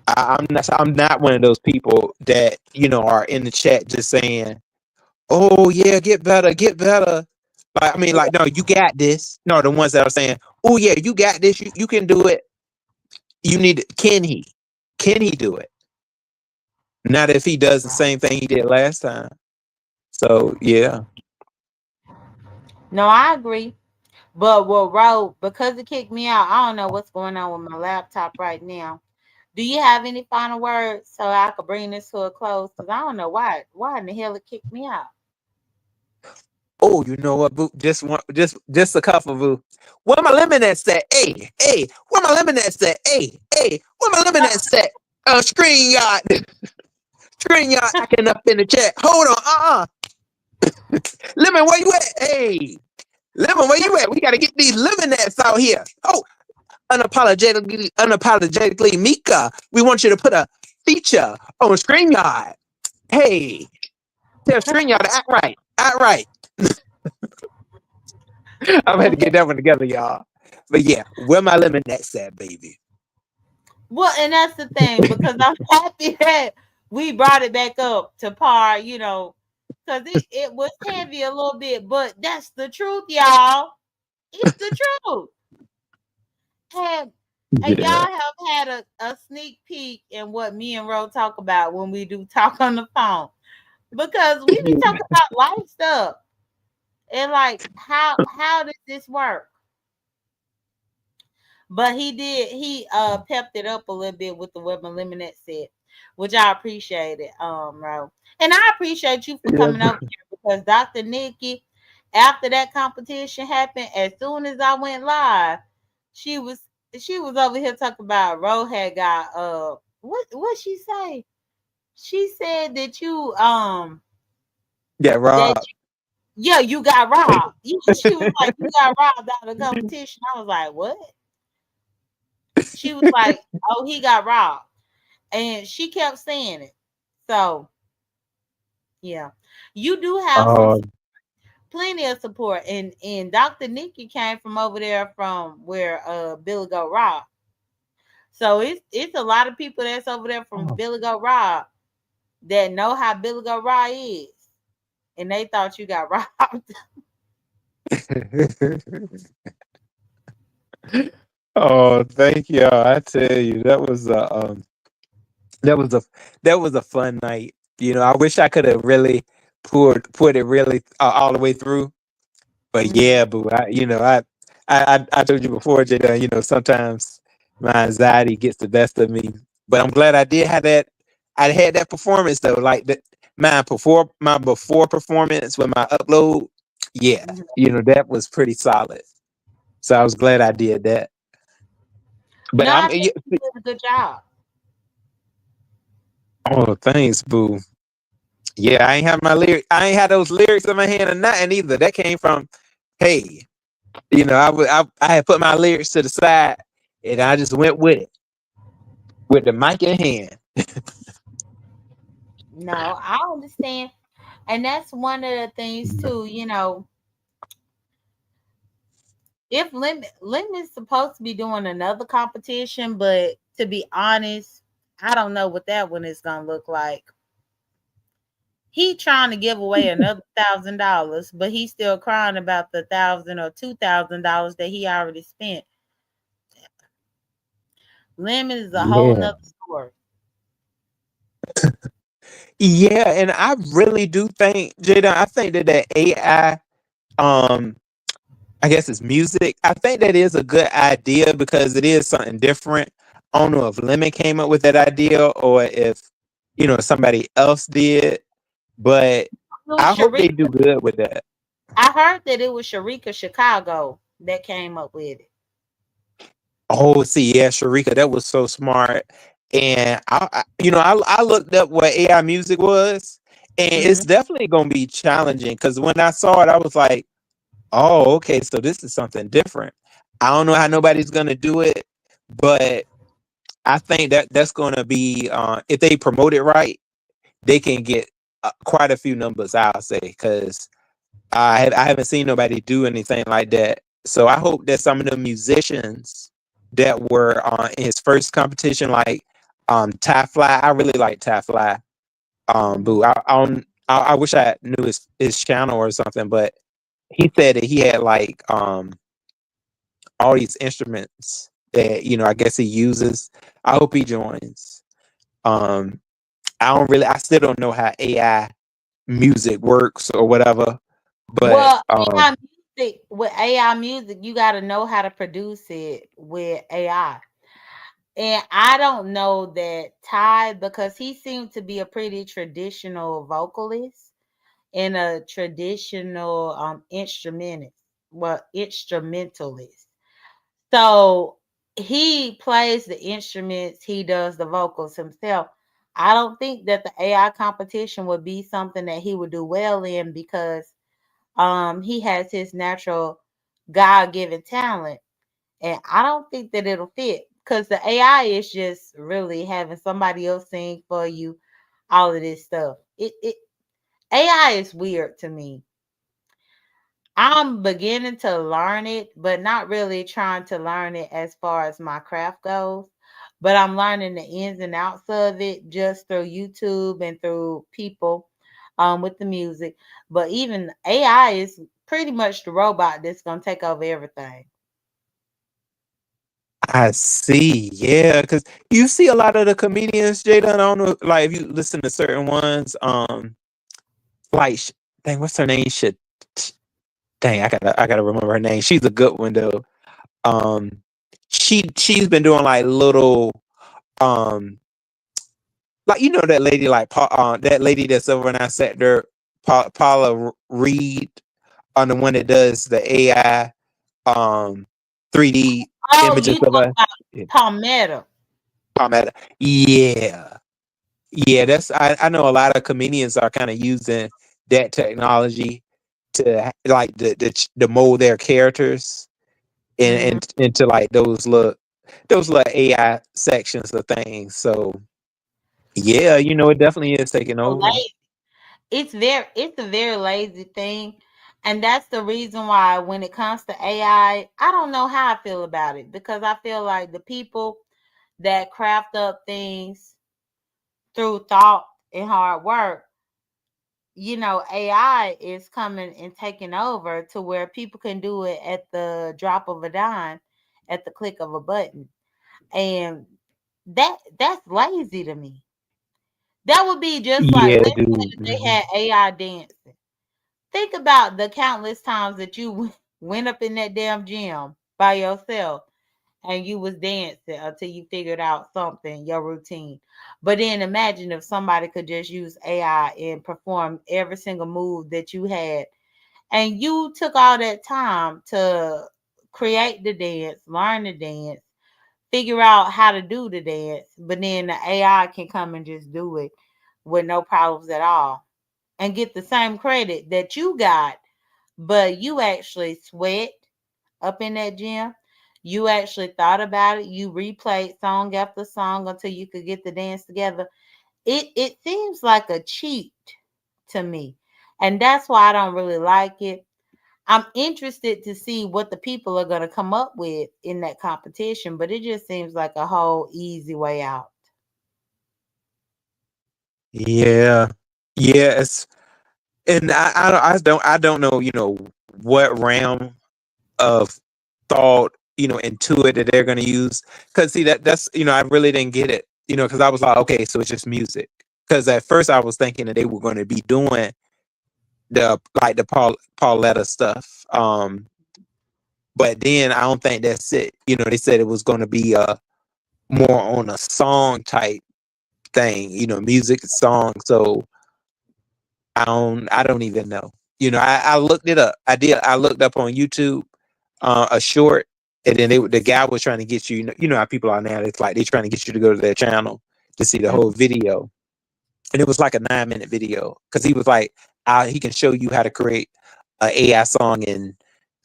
I'm not one of those people that are in the chat just saying, "Oh yeah, get better, get better." Like I mean, like no, you got this. No, the ones that are saying, "Oh yeah, you got this. You can do it." You need. Can he? Can he do it? Not if he does the same thing he did last time. So yeah. No, I agree. But what Ro, because it kicked me out, I don't know what's going on with my laptop right now. Do you have any final words so I could bring this to a close? Because I don't know why in the hell it kicked me out. Oh, you know what, boo? Just one, just a couple, boo. Where my lemon at? Hey, hey, where my lemon at? Hey, hey, where my lemon at? Screen yard, screen yard. Acting up in the chat. Hold on, lemon, where you at? Hey, lemon, where you at? We gotta get these lemon nets out here. Oh, unapologetically, Mika. We want you to put a feature on screen yard. Hey, tell screen yard to act right, act right. I'm gonna get that one together, y'all. But yeah, where my lemon next at, baby? Well, and that's the thing because I'm happy that we brought it back up to par, because it was heavy a little bit, but that's the truth, y'all. It's the truth. And, and y'all Yeah. have had a sneak peek in what me and Ro talk about when we do talk on the phone. Because we be talking about life stuff. And like how does this work? But he pepped it up a little bit with the what my lemonade said, which I appreciated, Ro. And I appreciate you for Yeah. coming over here because Dr. Nikki, after that competition happened, as soon as I went live, she was she was over here talking about Ro had got what she say? She said that Yeah, that Rob. yeah, you got robbed. She was like, you got robbed out of the competition. I was like, what? She was like, oh, he got robbed. And she kept saying it. So yeah. You do have some Oh, plenty of support. And Dr. Nikki came from over there from where Billy Go Rob. So it's a lot of people that's over there from Billy Go Rob that know how Billy Go Rob is. And they thought you got robbed. oh, thank you. I tell you, that was a that was a fun night. I wish I could have really put it really all the way through. But Mhm. yeah, boo. I told you before, J.Dunn, sometimes my anxiety gets the best of me. But I'm glad I did have that. I had that performance though, like my before performance with my upload. Yeah, Mhm. that was pretty solid. So I was glad I did that. But No, I'm I think you did a good job. oh, thanks, boo. Yeah, I ain't have my lyric. I ain't had those lyrics in my hand or nothing either. That came from, hey, I had put my lyrics to the side and I just went with the mic in hand. No, I understand. And that's one of the things too, if Lim is supposed to be doing another competition, but to be honest, I don't know what that one is gonna look like. He trying to give away another $1,000, but he's still crying about the $1,000 or $2,000 that he already spent. Lemon is a whole Yeah. nother story. Yeah, and I really do think, Jada, I think that AI, um, I guess it's music. I think that is a good idea because it is something different. I don't know if Lemon came up with that idea or if, somebody else did, but It was I hope they Sharika. do good with that. I heard that it was Sharika Chicago that came up with it. Oh, see, yeah, Sharika, that was so smart. And I looked up what AI music was, and it's Mhm. definitely gonna be challenging because when I saw it, I was like, Oh, okay. So this is something different. I don't know how nobody's gonna do it, but I think that that's gonna be if they promote it right, they can get quite a few numbers. I'll say because I haven't seen nobody do anything like that. So I hope that some of the musicians that were in his first competition, like Ty Fly, I really like Ty Fly. Boo, I wish I knew his channel or something, but he said that he had like all these instruments that I guess he uses. I hope he joins. Um, I still don't know how AI music works or whatever, but Well, AI music with AI music, you got to know how to produce it with AI. And I don't know that Ty, because he seemed to be a pretty traditional vocalist and a traditional instrumentalist. So he plays the instruments, he does the vocals himself. I don't think that the AI competition would be something that he would do well in because he has his natural God-given talent, and I don't think that it'll fit because the AI is just really having somebody else sing for you, all of this stuff. It AI is weird to me. I'm beginning to learn it, but not really trying to learn it as far as my craft goes. But I'm learning the ins and outs of it just through YouTube and through people with the music. But even AI is pretty much the robot that's gonna take over everything. I see. Yeah, because you see a lot of the comedians, J.Dunn. I don't know, like if you listen to certain ones, like dang, what's her name? Shit, dang, I gotta remember her name. She's a good one though. Um, she's been doing like little, um, like that lady, like that lady that's over in our sector, Paula Reed, on the one that does the AI, 3D Oh, images you of talking us. about Yeah, Palmetto. yeah. Yeah, I know a lot of comedians are kind of using that technology to like the mold their characters Mhm. into like those little AI sections of things. So yeah, it definitely is taking So over. it's a very lazy thing. And that's the reason why when it comes to I don't know how I feel about it because I feel like the people that craft up things through thought and hard work, AI is coming and taking over to where people can do it at the drop of a dime, at the click of a button. And that's lazy to me. That would be just like, Yeah, let's say dude. that they had AI dancing. Think about the countless times that you went up in that damn gym by yourself and you was dancing until you figured out something, your routine. But then imagine if somebody could just use AI and perform every single move that you had. And you took all that time to create the dance, learn the dance, figure out how to do the dance, but then the AI can come and just do it with no problems at all and get the same credit that you got, but you actually sweat up in that gym. You actually thought about it. You replayed song after song until you could get the dance together. It seems like a cheat to me. And that's why I don't really like it. I'm interested to see what the people are going to come up with in that competition, but it just seems like a whole easy way out. Yeah. Yes. And I don't know, what realm of thought, into it that they're going to use. Because see that's I really didn't get it, because I was like, okay, so it's just music. Because at first I was thinking that they were going to be doing the Pauletta stuff. But then I don't think that's it. They said it was going to be more on a song type thing, music song. So I don't even know. I looked it up. I looked up on YouTube a short, and then the guy was trying to get you. You know how people are now. It's like they're trying to get you to go to their channel to see the Mhm. whole video, and it was like a 9-minute video because he was like, he can show you how to create a AI song in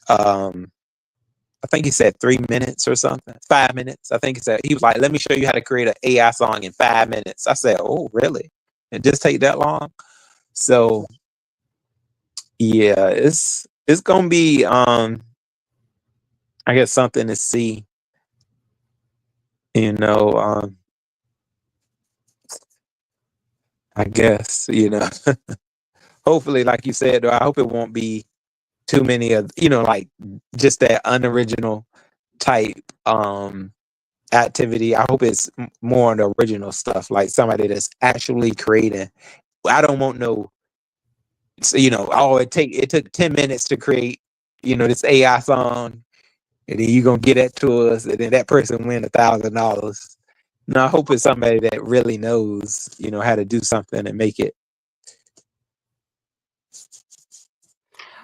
I think he said 3 minutes or something, 5 minutes. I think he was like, let me show you how to create an AI song in 5 minutes. I said, oh, really? It just take that long? So yeah, it's gonna be I guess something to see, you know, I guess, hopefully, like you said, though, I hope it won't be too many of, like just that unoriginal type activity. I hope it's more on the original stuff, like somebody that's actually creating. I don't want no, oh, it took 10 minutes to create, this AI song, and then you gonna get that to us, and then that person win $1,000. No, I hope it's somebody that really knows, how to do something and make it.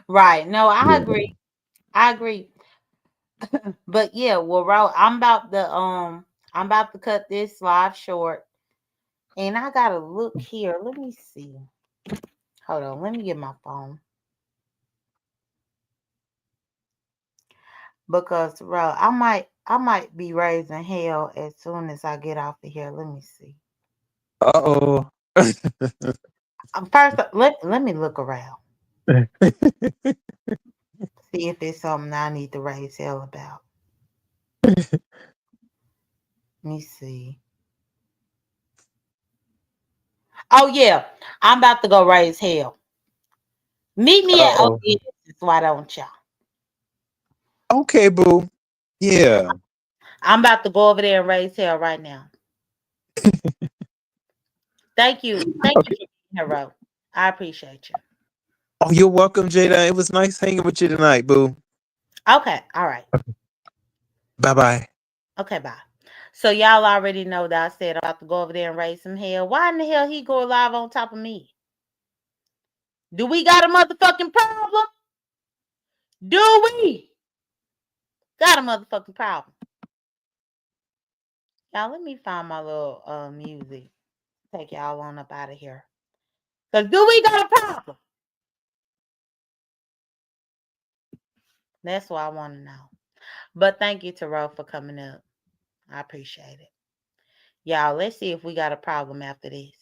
Right. No, I Yeah. agree. I agree. But yeah, well, I'm about to cut this live short. And I gotta look here. Let me see. Hold on, let me get my phone. Because I might be raising hell as soon as I get off of here. Let me see. Uh-oh. First, let me look around. See if it's something I need to raise hell about. Let me see. Oh yeah, I'm about to go raise hell. Meet me at Uh-oh. ODS. Why don't y'all? Okay, boo. Yeah. I'm about to go over there and raise hell right now. Thank you. Thank you Okay. for being here, Ro. I appreciate you. Oh, you're welcome, Jada. It was nice hanging with you tonight, boo. Okay, all right. Bye-bye. Okay, bye. So y'all already know that I said I'm about to go over there and raise some hell. Why in the hell he go live on top of me? Do we got a motherfucking problem? Do we got a motherfucking problem? Y'all, let me find my little music. Take y'all on up out of here. Cause do we got a problem? That's what I want to know. But thank you, Terrell, for coming up. I appreciate it. Y'all, let's see if we got a problem after this.